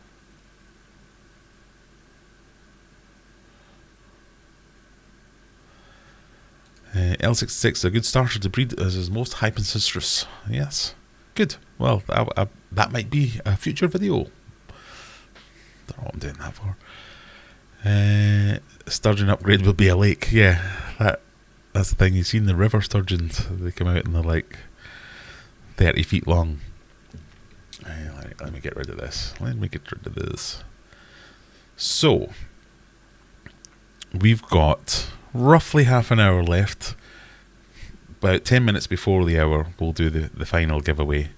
L66 is a good starter to breed as is most hypensistrus. Yes. Good. Well, that might be a future video. Don't know what I'm doing that for. Sturgeon upgrade will be a lake. Yeah, that's the thing. You've seen the river sturgeons. They come out and they're like 30 feet long. Let me get rid of this. So, we've got roughly half an hour left. About 10 minutes before the hour, we'll do the final giveaway.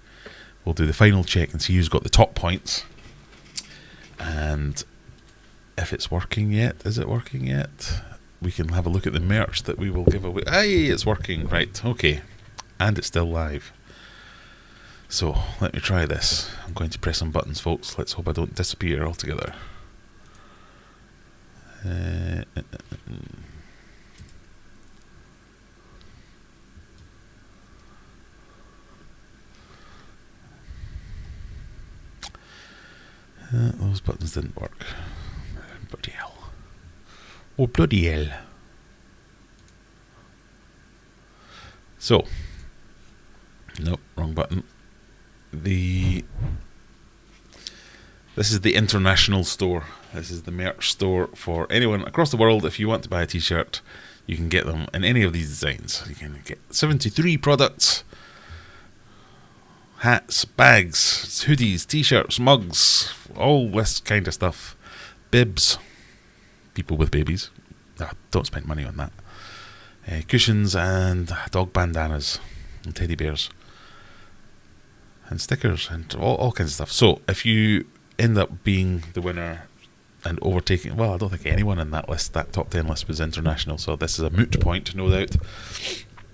We'll do the final check and see who's got the top points. And if it's working yet, is it working yet? We can have a look at the merch that we will give away. Hey, it's working. Right, okay. And it's still live. So, let me try this. I'm going to press some buttons, folks. Let's hope I don't disappear altogether. Those buttons didn't work. Bloody hell. Oh, bloody hell. So. Nope, wrong button. This is the international store. This is the merch store for anyone across the world. If you want to buy a t-shirt, you can get them in any of these designs. You can get 73 products. Hats, bags, hoodies, t-shirts, mugs, all this kind of stuff. Bibs. People with babies. Don't spend money on that. Cushions and dog bandanas and teddy bears. And stickers and all kinds of stuff. So if you end up being the winner and overtaking, well, I don't think anyone in that list, that top 10 list was international, so this is a moot point, no doubt.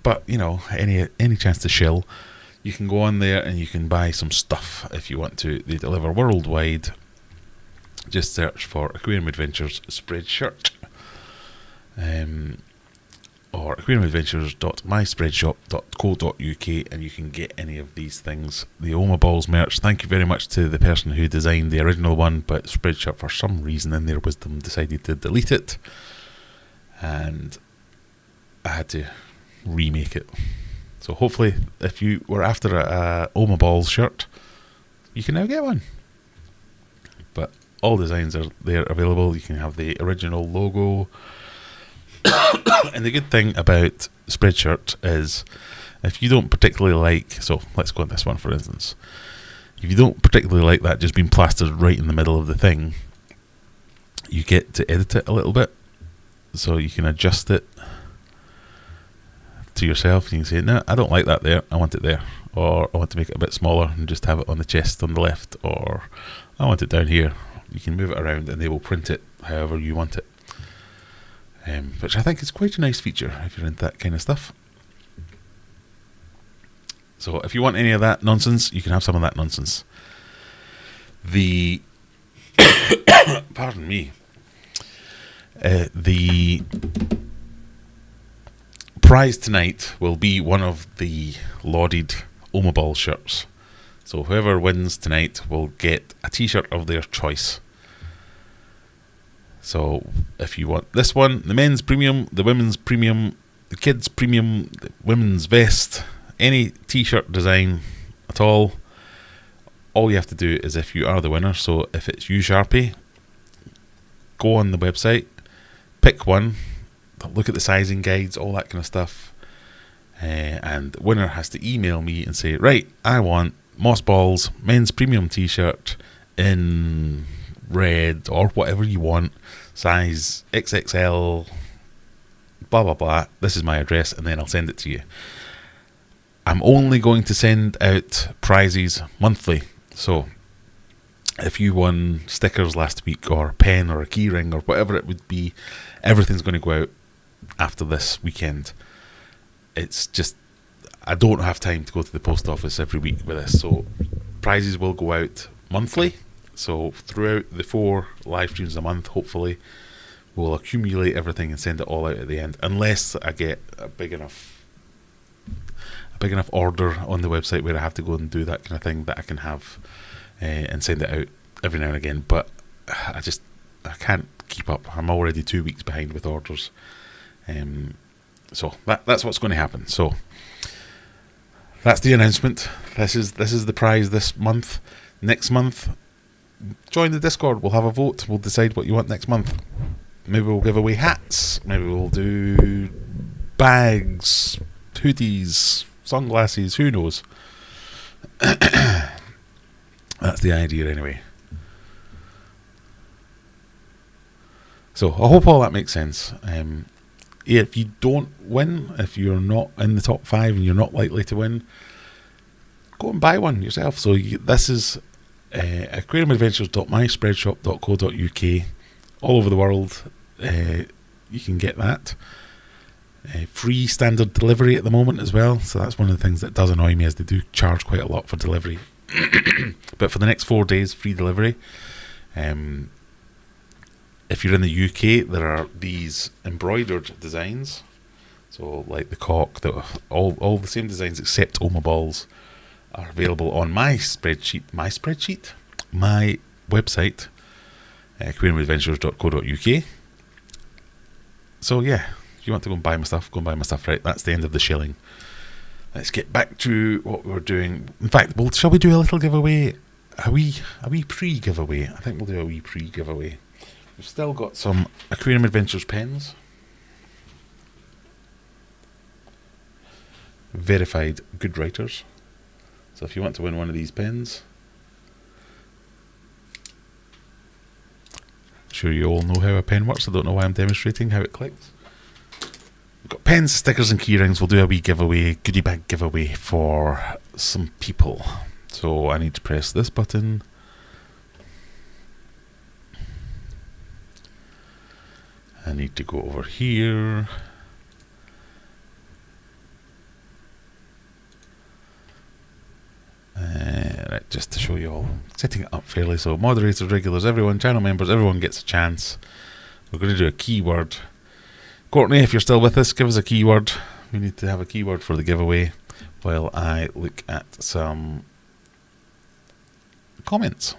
But, you know, any chance to shill, you can go on there and you can buy some stuff if you want to. They deliver worldwide. Just search for Aquarium Adventures Spreadshirt. Or aquariumadventures.myspreadsshop.co.uk, and you can get any of these things. The Oma Balls merch, thank you very much to the person who designed the original one, but Spreadshirt, for some reason in their wisdom, decided to delete it, and I had to remake it. So hopefully, if you were after a Oma Balls shirt, you can now get one. But all designs are there available. You can have the original logo. And the good thing about Spreadshirt is, if you don't particularly like, so let's go on this one for instance, if you don't particularly like that just being plastered right in the middle of the thing, you get to edit it a little bit, so you can adjust it to yourself. You can say, no, I don't like that there, I want it there, or I want to make it a bit smaller and just have it on the chest on the left, or I want it down here. You can move it around and they will print it however you want it. Which I think is quite a nice feature if you're into that kind of stuff. So if you want any of that nonsense, you can have some of that nonsense. The pardon me. The prize tonight will be one of the lauded Omaball shirts. So whoever wins tonight will get a t-shirt of their choice. So if you want this one, the men's premium, the women's premium, the kids premium, the women's vest, any t-shirt design at all you have to do is, if you are the winner, so if it's you, Sharpie, go on the website, pick one, look at the sizing guides, all that kind of stuff, and the winner has to email me and say, right, I want Moss Balls men's premium t-shirt in red or whatever you want, size XXL, blah blah blah, this is my address, and then I'll send it to you. I'm only going to send out prizes monthly, so if you won stickers last week or a pen or a key ring or whatever it would be, everything's going to go out after this weekend. It's just, I don't have time to go to the post office every week with this, so prizes will go out monthly. So throughout the 4 live streams a month, hopefully we'll accumulate everything and send it all out at the end, unless I get a big enough order on the website where I have to go and do that kind of thing that I can have and send it out every now and again. But I can't keep up. I'm already 2 weeks behind with orders, so that's what's going to happen. So that's the announcement. This is the prize this month. Next month, join the Discord. We'll have a vote. We'll decide what you want next month. Maybe we'll give away hats. Maybe we'll do bags, hoodies, sunglasses. Who knows? That's the idea anyway. So I hope all that makes sense. If you don't win, if you're not in the top 5 and you're not likely to win, go and buy one yourself. So this is aquariumadventures.myspreadshop.co.uk. All over the world, you can get that. Free standard delivery at the moment as well. So that's one of the things that does annoy me, is they do charge quite a lot for delivery. But for the next 4 days, free delivery. If you're in the UK, there are these embroidered designs. So like the cock, all the same designs except Omaballs are available on my website, aquariumadventures.co.uk. So yeah, if you want to go and buy my stuff, go and buy my stuff. Right, that's the end of the shilling. Let's get back to what we're doing. In fact, shall we do a little giveaway? A wee pre-giveaway. I think we'll do a wee pre-giveaway. We've still got some Aquarium Adventures pens. Verified good writers. So if you want to win one of these pens, I'm sure you all know how a pen works. I don't know why I'm demonstrating how it clicks. We've got pens, stickers and key rings. We'll do a wee giveaway, goodie bag giveaway for some people. So I need to press this button. I need to go over here. Right, just to show you all, setting it up fairly. So moderators, regulars, everyone, channel members, everyone gets a chance. We're going to do a keyword. Courtney, if you're still with us, give us a keyword. We need to have a keyword for the giveaway while I look at some comments.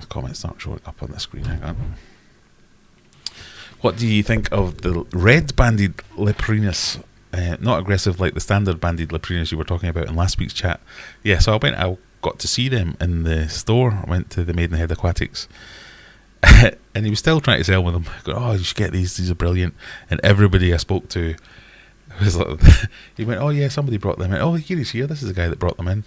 Comments not showing up on the screen. Hang on. What do you think of the red banded Leprinus? Not aggressive like the standard banded Leprinus you were talking about in last week's chat. Yeah, so I got to see them in the store. I went to the Maidenhead Aquatics. And he was still trying to sell with them. Going, oh, you should get these are brilliant. And everybody I spoke to was like, he went, oh yeah, somebody brought them in. Oh, he's here. This is the guy that brought them in.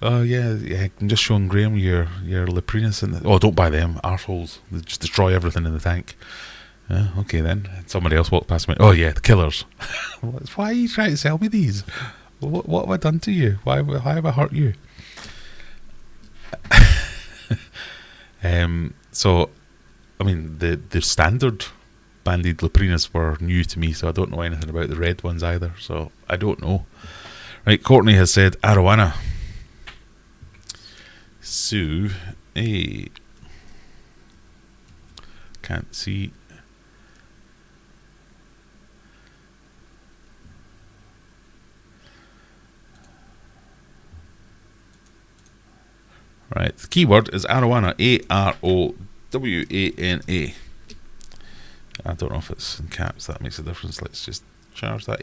Oh yeah, I'm just showing Graham your Leprinus. Oh, don't buy them, arseholes. They just destroy everything in the tank. Okay then. Somebody else walked past me. Oh yeah, the killers. Why are you trying to sell me these? What have I done to you? Why have I hurt you? So, I mean, the standard banded Leprinas were new to me, so I don't know anything about the red ones either, so I don't know. Right, Courtney has said arowana. So, can't see. Right, the keyword is arowana, A-R-O-W-A-N-A. I don't know if it's in caps, that makes a difference. Let's just charge that.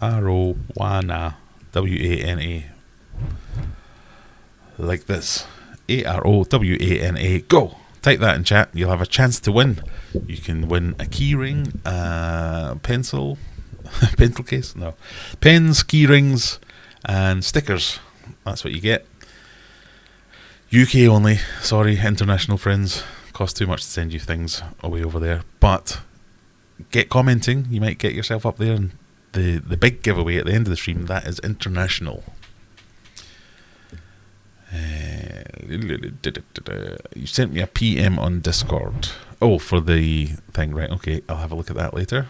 Arowana, W-A-N-A. Like this. A-R-O-W-A-N-A. Go! Type that in chat. You'll have a chance to win. You can win a key ring, a pencil, pencil case? No. Pens, key rings, and stickers. That's what you get. UK only. Sorry, international friends. Costs too much to send you things away over there. But get commenting. You might get yourself up there. And the big giveaway at the end of the stream, that is international. You sent me a PM on Discord. Oh, for the thing, right? Okay, I'll have a look at that later.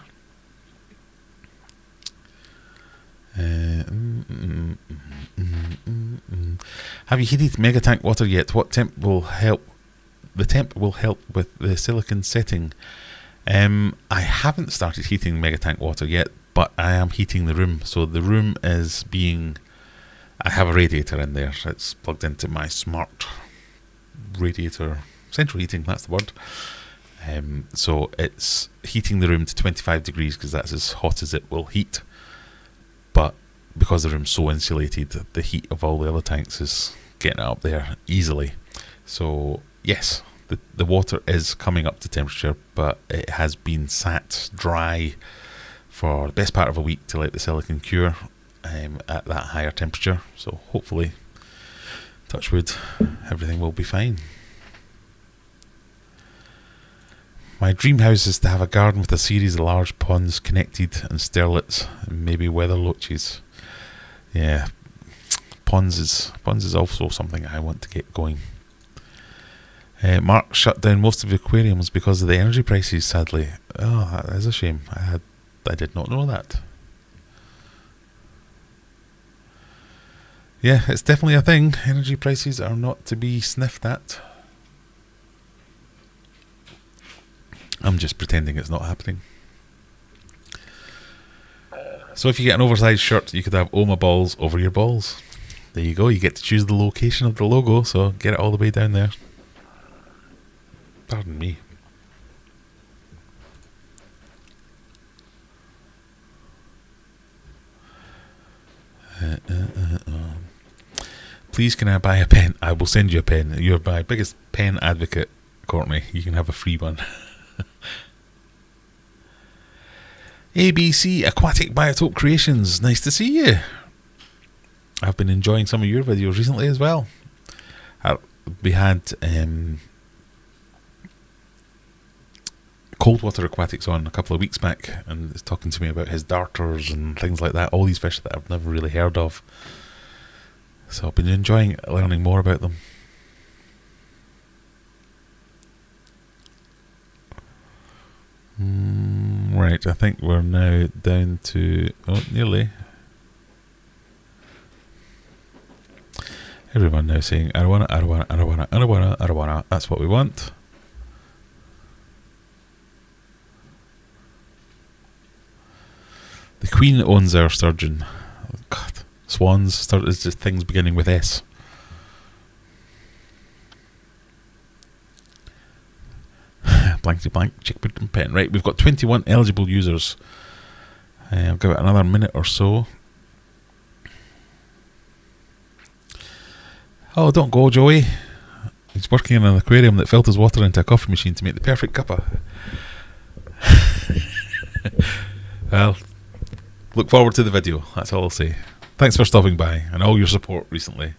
Have you heated mega tank water yet? What temp will help? The temp will help with the silicon setting. I haven't started heating mega tank water yet, but I am heating the room. So the room is being. I have a radiator in there. It's plugged into my smart radiator, central heating. That's the word. So it's heating the room to 25 degrees because that's as hot as it will heat. But because the room's so insulated, the heat of all the other tanks is getting it up there easily. So yes, the water is coming up to temperature, but it has been sat dry for the best part of a week to let the silicon cure at that higher temperature. So hopefully, touch wood, everything will be fine. My dream house is to have a garden with a series of large ponds connected and sterlets and maybe weather loaches. Yeah, ponds is also something I want to get going. Mark shut down most of the aquariums because of the energy prices, sadly. Oh, that is a shame. I did not know that. Yeah, it's definitely a thing. Energy prices are not to be sniffed at. I'm just pretending it's not happening. So if you get an oversized shirt, you could have Oma balls over your balls. There you go. You get to choose the location of the logo, so get it all the way down there. Pardon me. Please, can I buy a pen? I will send you a pen. You're my biggest pen advocate, Courtney. You can have a free one. ABC Aquatic Biotope Creations. Nice to see you. I've been enjoying some of your videos recently as well. We had Coldwater Aquatics on a couple of weeks back, and he's talking to me about his darters and things like that. All these fish that I've never really heard of. So I've been enjoying learning more about them. Right, I think we're now down to... Oh, nearly. Everyone now saying arowana, arowana, arowana, arowana, arowana. That's what we want. The Queen owns our sturgeon. Oh, God. Swans, is just things beginning with S. Blankety blank, chickpea and pen. Right, we've got 21 eligible users. I'll give it another minute or so. Oh, don't go, Joey. He's working in an aquarium that filters water into a coffee machine to make the perfect cuppa. Well, look forward to the video. That's all I'll say. Thanks for stopping by and all your support recently.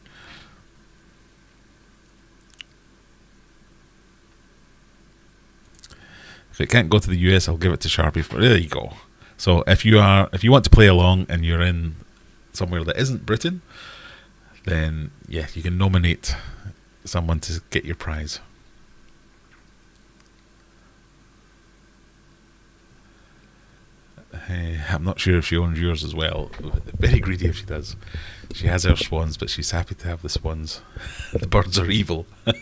If it can't go to the US, I'll give it to Sharpie. There you go. So if you want to play along and you're in somewhere that isn't Britain, then yeah, you can nominate someone to get your prize. I'm not sure if she owns yours as well. Very greedy if she does. She has her swans, but she's happy to have the swans. The birds are evil. They're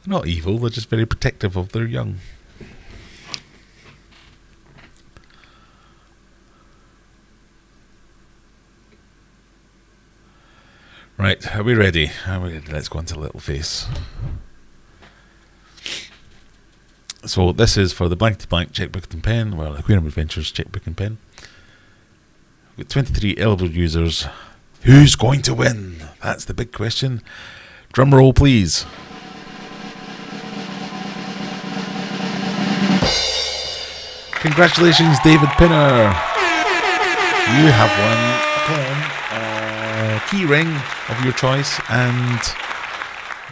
not evil, they're just very protective of their young. Right, are we ready? Let's go into Little Face. So this is for the Blankety Blank checkbook and pen, well, Aquarium Adventures checkbook and pen. We've got 23 eligible users. Who's going to win? That's the big question. Drum roll, please. Congratulations, David Pinner. You have won a pen, a key ring of your choice, and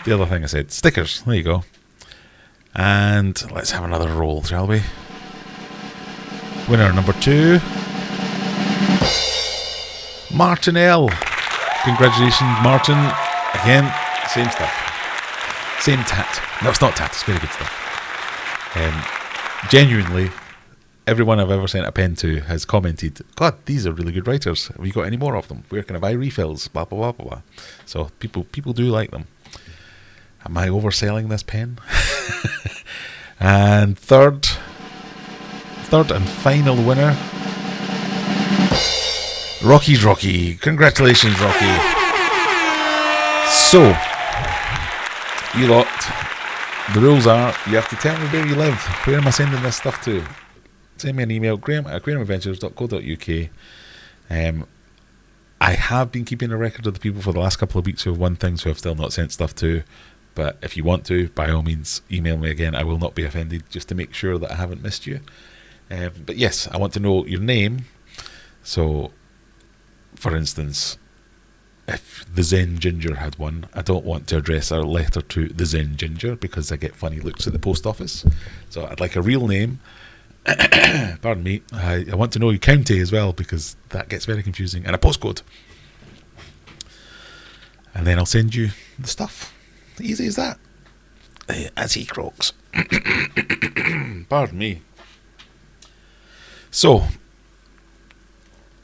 the other thing I said, stickers. There you go. And let's have another roll, shall we? Winner number 2, Martin L. Congratulations, Martin. Again, same stuff. Same tat. No, it's not tat. It's very good stuff. Genuinely, everyone I've ever sent a pen to has commented, God, these are really good writers. Have you got any more of them? Where can I buy refills? Blah, blah, blah, blah, blah. So people do like them. Am I overselling this pen? And third and final winner, Rocky's Rocky. Congratulations, Rocky. So, you lot, the rules are, you have to tell me where you live. Where am I sending this stuff to? Send me an email, graham@aquariumadventures.co.uk. I have been keeping a record of the people for the last couple of weeks who have won things who I've still not sent stuff to. But if you want to, by all means, email me again. I will not be offended, just to make sure that I haven't missed you. But yes, I want to know your name. So, for instance, if the Zen Ginger had one, I don't want to address a letter to the Zen Ginger because I get funny looks at the post office. So I'd like a real name. Pardon me. I want to know your county as well because that gets very confusing. And a postcode. And then I'll send you the stuff. Easy as that. As he croaks. Pardon me. So,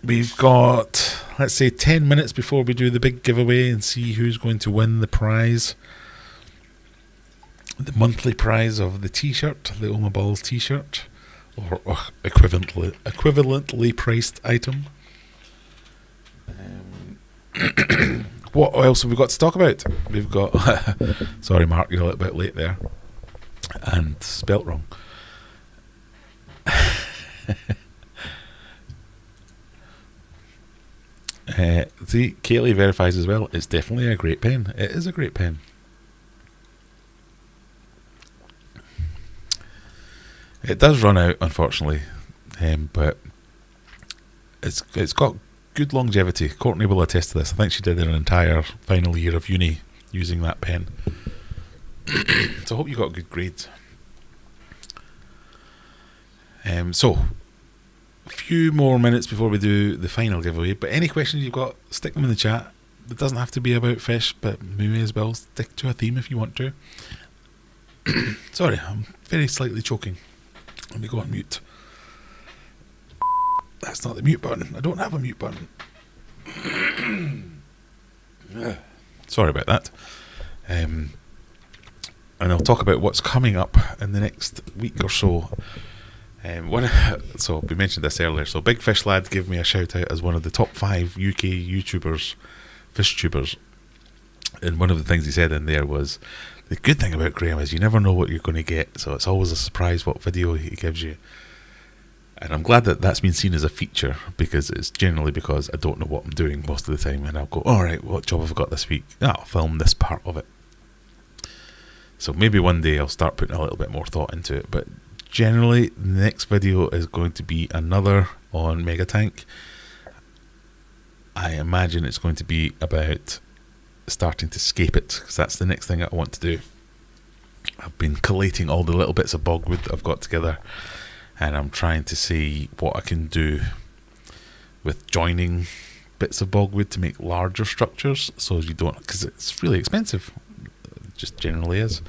we've got, let's say, 10 minutes before we do the big giveaway and see who's going to win the prize. The monthly prize of the t-shirt, the Oma Balls t-shirt, or equivalently priced item. What else have we got to talk about? We've got... Sorry, Mark, you're a little bit late there. And spelt wrong. See, Kaylee verifies as well. It's definitely a great pen. It is a great pen. It does run out, unfortunately. But it's got good longevity. Courtney will attest to this. I think she did an entire final year of uni using that pen. So I hope you got good grades. So a few more minutes before we do the final giveaway, but any questions you've got, stick them in the chat. It doesn't have to be about fish, but we may as well stick to a theme if you want to. Sorry, I'm very slightly choking. Let me go on mute. That's not the mute button. I don't have a mute button. Sorry about that. And I'll talk about what's coming up in the next week or so. So we mentioned this earlier. So Big Fish Lad gave me a shout out as one of the top 5 UK YouTubers, fish tubers. And one of the things he said in there was, the good thing about Graham is you never know what you're going to get. So it's always a surprise what video he gives you. And I'm glad that that's been seen as a feature, because it's generally because I don't know what I'm doing most of the time, and I'll go, alright, what job have I got this week? I'll film this part of it. So maybe one day I'll start putting a little bit more thought into it, but generally the next video is going to be another on Mega Tank. I imagine it's going to be about starting to scape it, because that's the next thing I want to do. I've been collating all the little bits of bogwood that I've got together, and I'm trying to see what I can do with joining bits of bogwood to make larger structures, so you don't, because it's really expensive, it just generally is.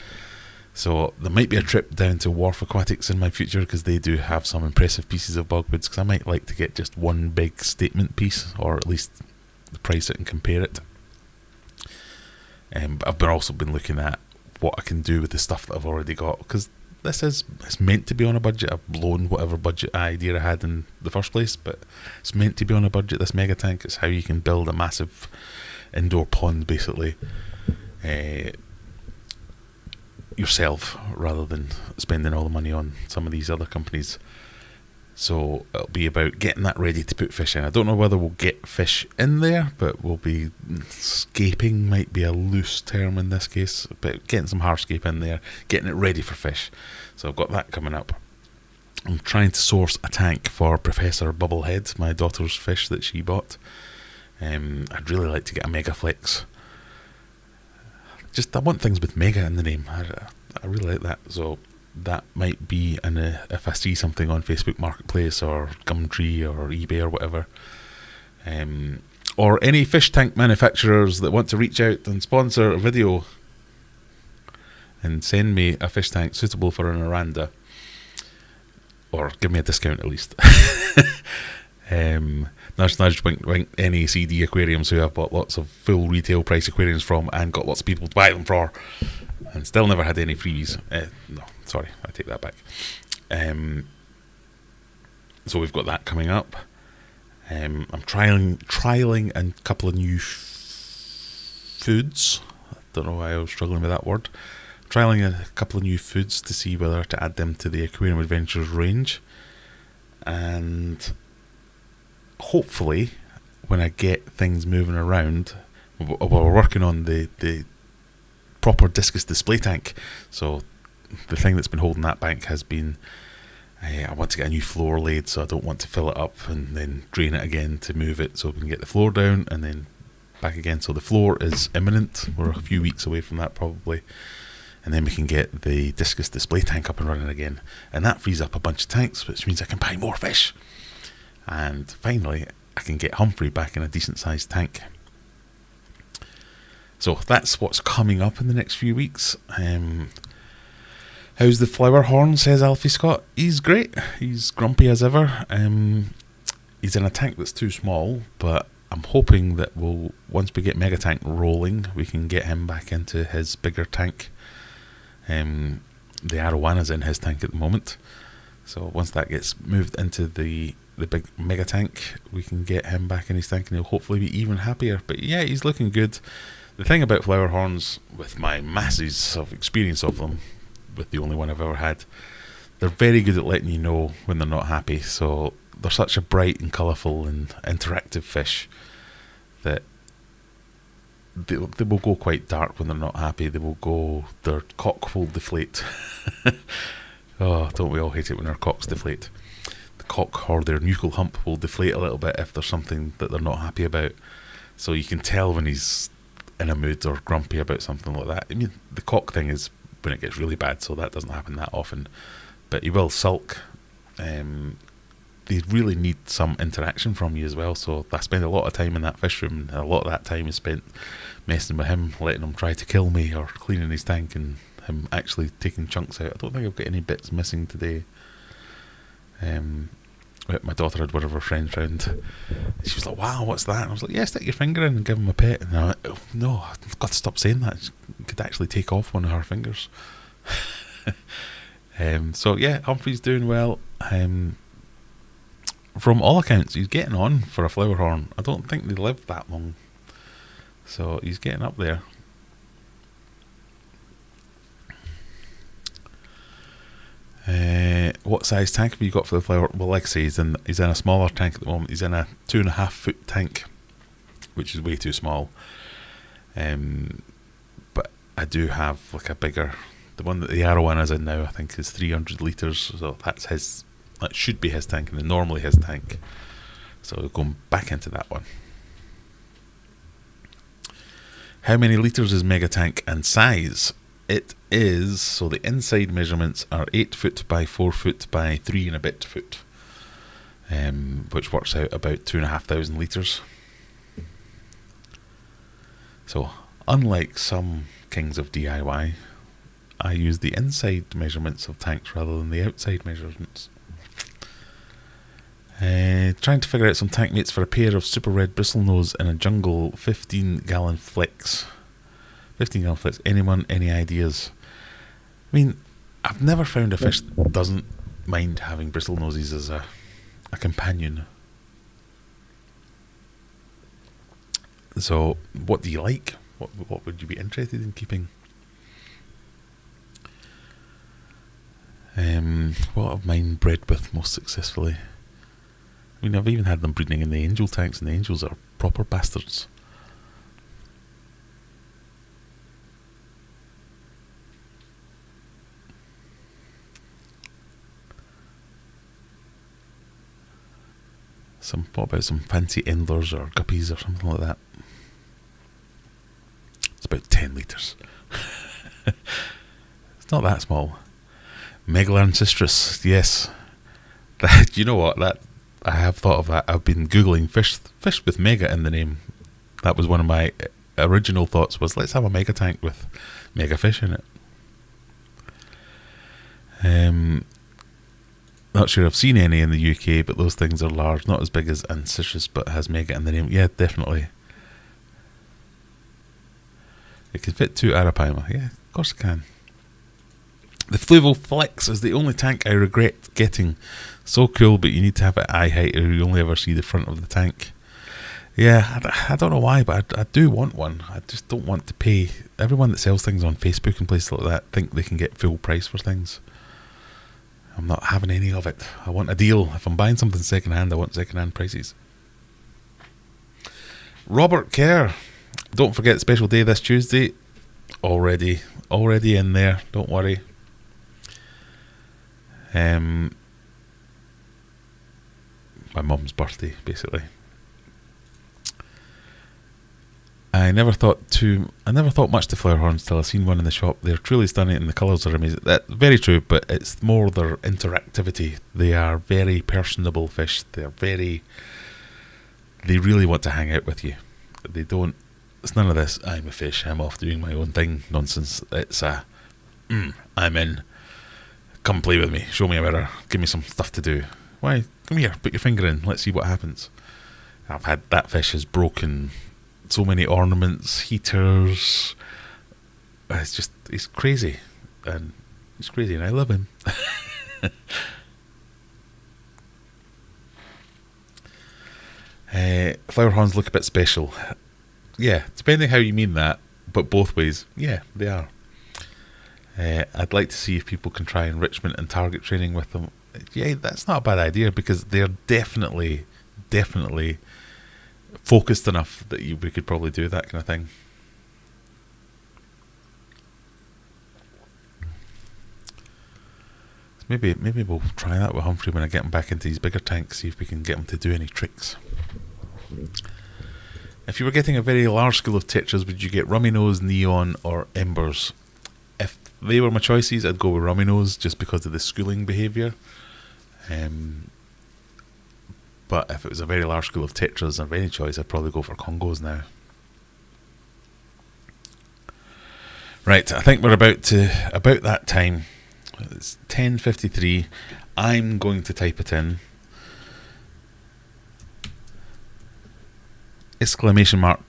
So there might be a trip down to Wharf Aquatics in my future, because they do have some impressive pieces of bogwoods, because I might like to get just one big statement piece, or at least price it and compare it. But I've also been looking at what I can do with the stuff that I've already got, because it's meant to be on a budget. I've blown whatever budget idea I had in the first place, but it's meant to be on a budget, this mega tank. It's how you can build a massive indoor pond, basically, yourself, rather than spending all the money on some of these other companies. So it'll be about getting that ready to put fish in. I don't know whether we'll get fish in there, but we'll be scaping, might be a loose term in this case, but getting some hardscape in there, getting it ready for fish. So I've got that coming up. I'm trying to source a tank for Professor Bubblehead, my daughter's fish that she bought. I'd really like to get a Megaflex. I want things with mega in the name. I really like that. So that might be, and if I see something on Facebook Marketplace or Gumtree or eBay or whatever, or any fish tank manufacturers that want to reach out and sponsor a video and send me a fish tank suitable for an Aranda, or give me a discount at least. Nudge nudge, wink wink, NACD aquariums, who I've bought lots of full retail price aquariums from and got lots of people to buy them for, and still never had any freebies. No, sorry, I take that back. So we've got that coming up. I'm trialing a couple of new foods. I don't know why I was struggling with that word. Trialing a couple of new foods to see whether to add them to the Aquarium Adventures range, and hopefully when I get things moving around, we're working on the proper discus display tank. So the thing that's been holding that back has been, I want to get a new floor laid, so I don't want to fill it up and then drain it again to move it, so we can get the floor down and then back again. So the floor is imminent. We're a few weeks away from that probably, and then we can get the discus display tank up and running again, and that frees up a bunch of tanks, which means I can buy more fish. And finally, I can get Humphrey back in a decent sized tank. So that's what's coming up in the next few weeks. How's the flower horn, says Alfie Scott. He's great. He's grumpy as ever. He's in a tank that's too small, but I'm hoping that once we get Mega Tank rolling, we can get him back into his bigger tank. The arowana's in his tank at the moment. So once that gets moved into the big mega tank, we can get him back in his tank and he'll hopefully be even happier. But yeah, he's looking good. The thing about flower horns, with my masses of experience of them, with the only one I've ever had, they're very good at letting you know when they're not happy. So they're such a bright and colourful and interactive fish that they will go quite dark when they're not happy. Their cock will deflate. Oh, don't we all hate it when our cocks deflate? The cock or their nuchal hump will deflate a little bit if there's something that they're not happy about. So you can tell when he's in a mood or grumpy about something like that. I mean, the cock thing is when it gets really bad, so that doesn't happen that often. But he will sulk. They really need some interaction from you as well. So I spend a lot of time in that fish room, and a lot of that time is spent messing with him, letting him try to kill me, or cleaning his tank and him actually taking chunks out. I don't think I've got any bits missing today. My daughter had one of her friends round. She was like, "Wow, what's that?" And I was like, "Yeah, stick your finger in and give him a pet." And I went, "Oh, no, I've got to stop saying that. She could actually take off one of her fingers." So yeah, Humphrey's doing well. From all accounts, he's getting on for a flower horn. I don't think they live that long, so he's getting up there. What size tank have you got for the flower? Well, like I say, he's in a smaller tank at the moment. He's in a 2.5 foot tank, which is way too small. But I do have like a bigger. The one that the arowana is in now, I think, is 300 litres. So that's his. That should be his tank, and normally his tank. So we're going back into that one. How many litres is Mega Tank and size? It is, so the inside measurements are 8 foot by 4 foot by 3 and a bit foot, which works out about 2,500 litres. So unlike some kings of DIY, I use the inside measurements of tanks rather than the outside measurements. Trying to figure out some tank mates for a pair of super red bristlenose in a jungle 15-gallon flex. 15-gallon flex. Anyone, any ideas? I mean, I've never found a fish that doesn't mind having bristlenoses as a companion. So, what do you like? What would you be interested in keeping? What have mine bred with most successfully? I mean, I've even had them breeding in the angel tanks, and the angels are proper bastards. What about some fancy endlers or guppies or something like that? It's about 10 litres. It's not that small. Megalarncistrus, yes. That, you know what? That I have thought of that. I've been googling fish with mega in the name. That was one of my original thoughts. Was let's have a mega tank with mega fish in it. Not sure I've seen any in the UK, but those things are large, not as big as Ancistrus, but has mega in the name. Yeah, definitely. It can fit 2 Arapaima. Yeah, of course it can. The Fluval Flex is the only tank I regret getting. So cool, but you need to have it eye height or you only ever see the front of the tank. Yeah, I don't know why, but I do want one. I just don't want to pay. Everyone that sells things on Facebook and places like that think they can get full price for things. I'm not having any of it. I want a deal. If I'm buying something second hand, I want second hand prices. Robert Kerr. Don't forget special day this Tuesday. Already in there. Don't worry. My mum's birthday, basically. I never thought much to flower horns till I seen one in the shop. They're truly stunning and the colours are amazing. That's very true, but it's more their interactivity. They are very personable fish. They really want to hang out with you. They don't. It's none of this, I'm a fish, I'm off doing my own thing nonsense. It's I'm in. Come play with me. Show me a mirror. Give me some stuff to do. Why? Come here. Put your finger in. Let's see what happens. I've had that fish has broken so many ornaments, heaters. He's crazy, and I love him. Flower horns look a bit special. Yeah, depending how you mean that, but both ways. Yeah, they are. I'd like to see if people can try enrichment and target training with them. Yeah, that's not a bad idea because they're definitely focused enough that we could probably do that kind of thing. Maybe we'll try that with Humphrey when I get him back into these bigger tanks, see if we can get him to do any tricks. If you were getting a very large school of tetras, would you get Rummy Nose, Neon or Embers? If they were my choices, I'd go with Rummy Nose just because of the schooling behaviour. But if it was a very large school of tetras of any choice, I'd probably go for Congos now. Right, I think we're about that time. It's 10:53. I'm going to type it in.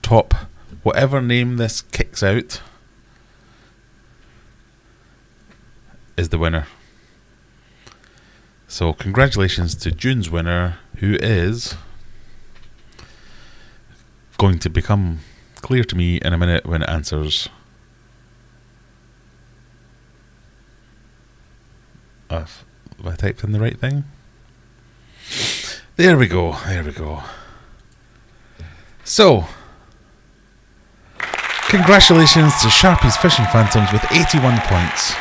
!top. Whatever name this kicks out is the winner. So congratulations to June's winner, who is going to become clear to me in a minute when it answers. Have I typed in the right thing? There we go. So, congratulations to Sharpie's Fishing Phantoms with 81 points.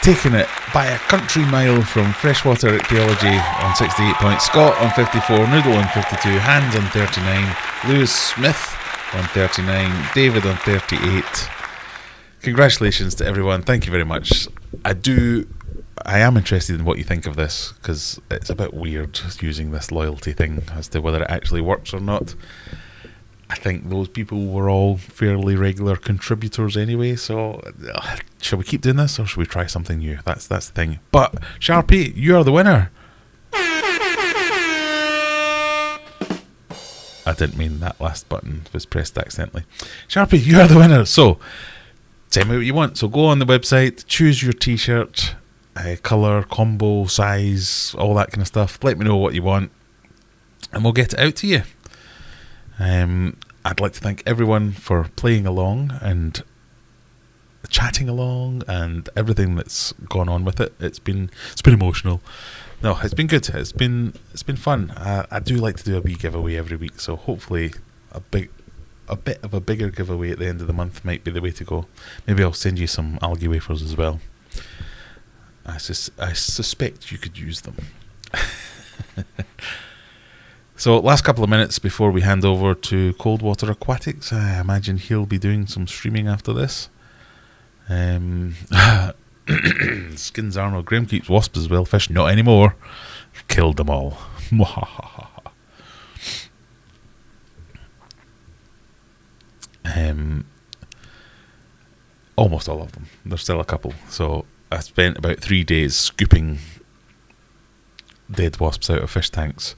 Taking it by a country mile from Freshwater Ichthyology on 68 points, Scott on 54, Noodle on 52, Hans on 39, Lewis Smith on 39, David on 38. Congratulations to everyone. Thank you very much. I am interested in what you think of this, because it's a bit weird using this loyalty thing as to whether it actually works or not. I think those people were all fairly regular contributors anyway, so shall we keep doing this or should we try something new? That's the thing. But Sharpie, you are the winner. I didn't mean that last button was pressed accidentally. Sharpie, you are the winner. So tell me what you want. So go on the website, choose your t-shirt, colour, combo, size, all that kind of stuff. Let me know what you want and we'll get it out to you. I'd like to thank everyone for playing along and chatting along and everything that's gone on with it. It's been emotional. No, it's been good. It's been fun. I do like to do a wee giveaway every week, so hopefully a bit of a bigger giveaway at the end of the month might be the way to go. Maybe I'll send you some algae wafers as well. I suspect you could use them. So last couple of minutes before we hand over to Coldwater Aquatics. I imagine he'll be doing some streaming after this. Skins Arnold. Graham keeps wasps as well. Fish not anymore. Killed them all. Almost all of them. There's still a couple. So I spent about 3 days scooping dead wasps out of fish tanks.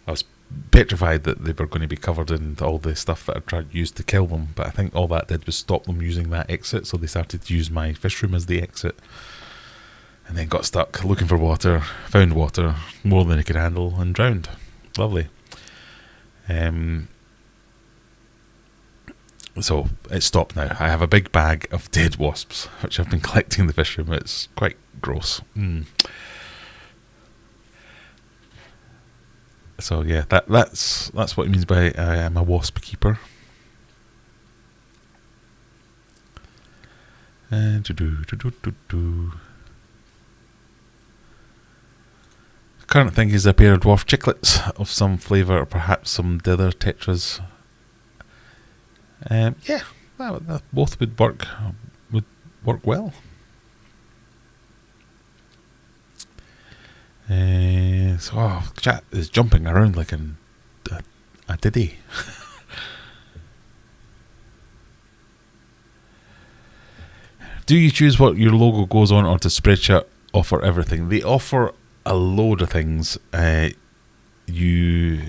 I was petrified that they were going to be covered in all the stuff that I tried to use to kill them, but I think all that did was stop them using that exit, so they started to use my fish room as the exit, and then got stuck looking for water, found water, more than they could handle, and drowned. Lovely. So it's stopped now. I have a big bag of dead wasps, which I've been collecting in the fish room. It's quite gross. So yeah, that's what it means by I am a wasp keeper. Current thing is a pair of dwarf chiclets of some flavour, or perhaps some dither tetras. Yeah, that both would work well. So chat is jumping around like a diddy. Do you choose what your logo goes on, or does Spreadshirt offer everything? They offer a load of things. You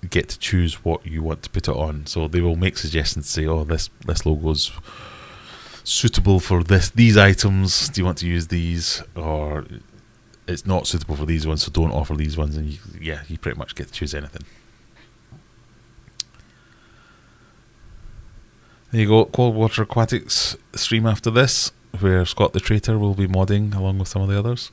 get to choose what you want to put it on. So they will make suggestions, say, oh, this logo's suitable for these items. Do you want to use these? Or it's not suitable for these ones, so don't offer these ones. And you pretty much get to choose anything. There you go, Coldwater Aquatics stream after this, where Scott the Traitor will be modding along with some of the others.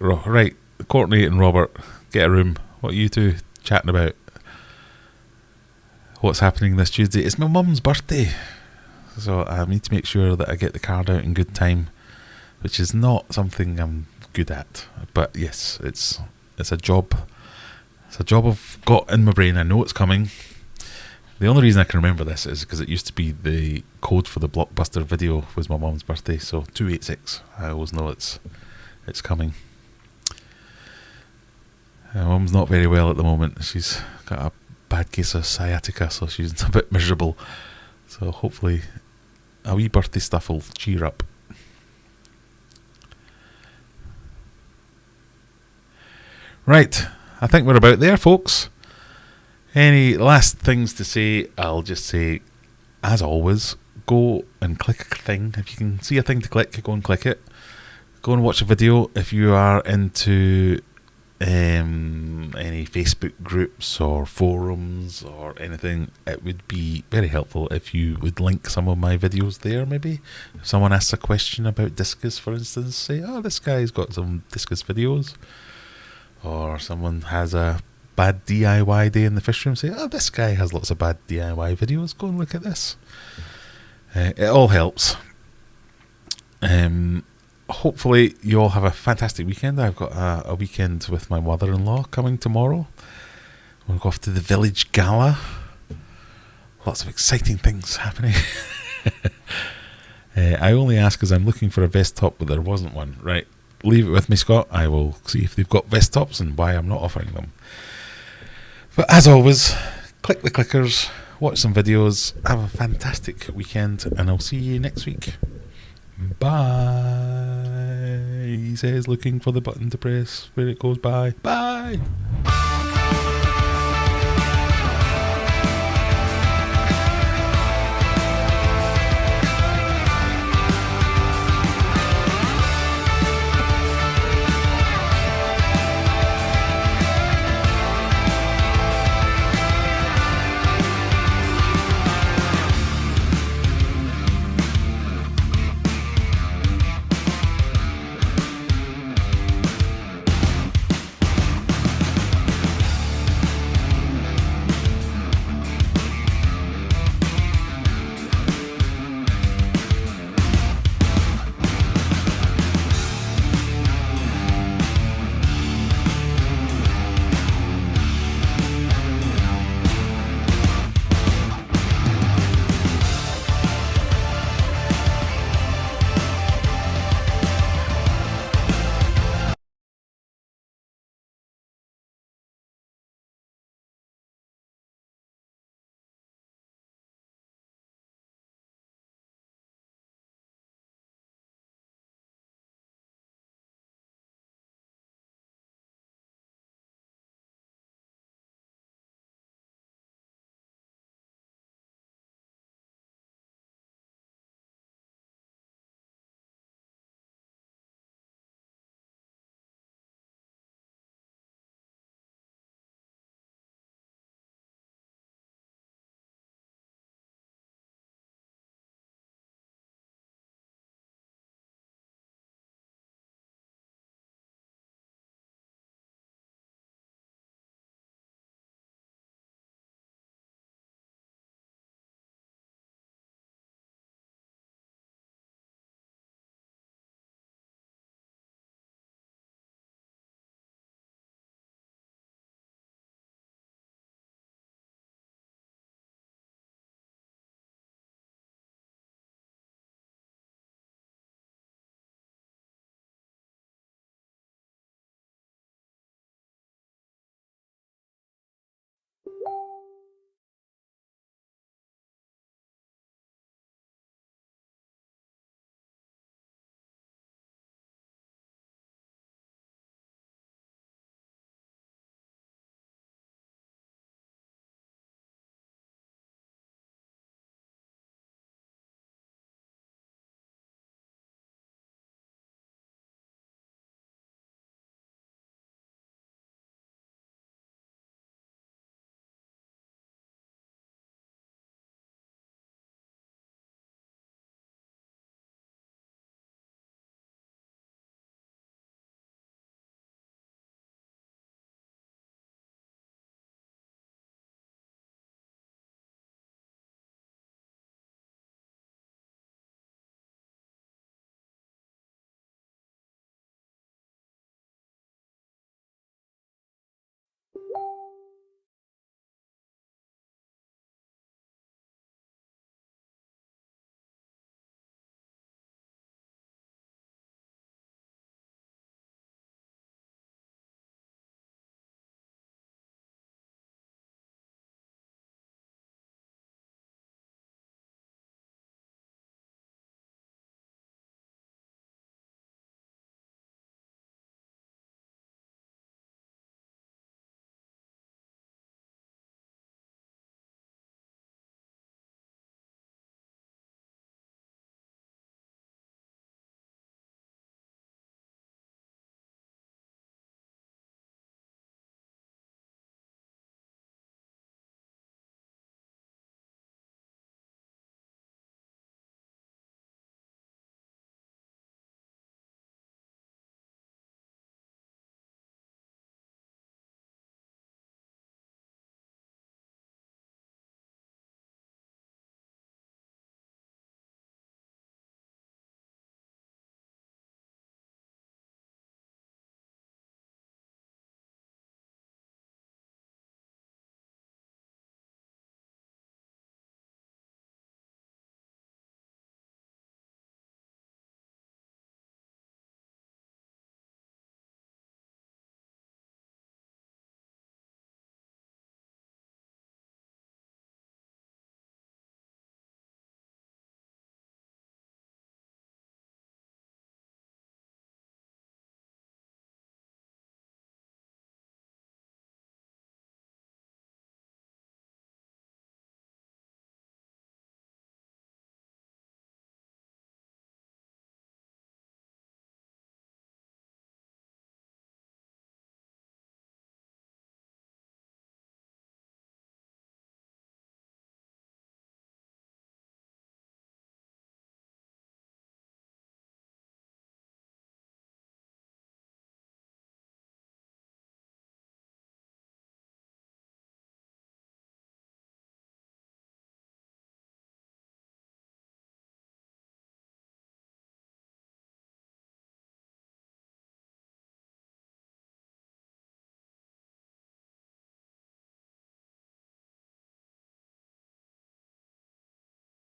Right, Courtney and Robert, get a room. What are you two chatting about? What's happening this Tuesday? It's my mum's birthday, so I need to make sure that I get the card out in good time, which is not something I'm good at. But yes, it's a job. It's a job I've got in my brain. I know it's coming. The only reason I can remember this is because it used to be the code for the Blockbuster video was my mum's birthday, so 286. I always know it's coming. My mum's not very well at the moment. She's got a bad case of sciatica, so she's a bit miserable. So hopefully a wee birthday stuff will cheer up. Right, I think we're about there, folks. Any last things to say? I'll just say, as always, go and click a thing. If you can see a thing to click, go and click it. Go and watch a video. If you are into any Facebook groups or forums or anything, it would be very helpful if you would link some of my videos there. Maybe if someone asks a question about discus, for instance, say, oh, this guy's got some discus videos. Or someone has a bad DIY day in the fish room, say, oh, this guy has lots of bad DIY videos, go and look at this. It all helps. Hopefully you all have a fantastic weekend. I've got a weekend with my mother-in-law coming tomorrow. We'll go off to the village gala. Lots of exciting things happening. I only ask because I'm looking for a vest top, but there wasn't one. Right, leave it with me, Scott. I will see if they've got vest tops and why I'm not offering them. But as always, click the clickers, watch some videos, have a fantastic weekend, and I'll see you next week. Bye. He says, looking for the button to press where it goes by. Bye.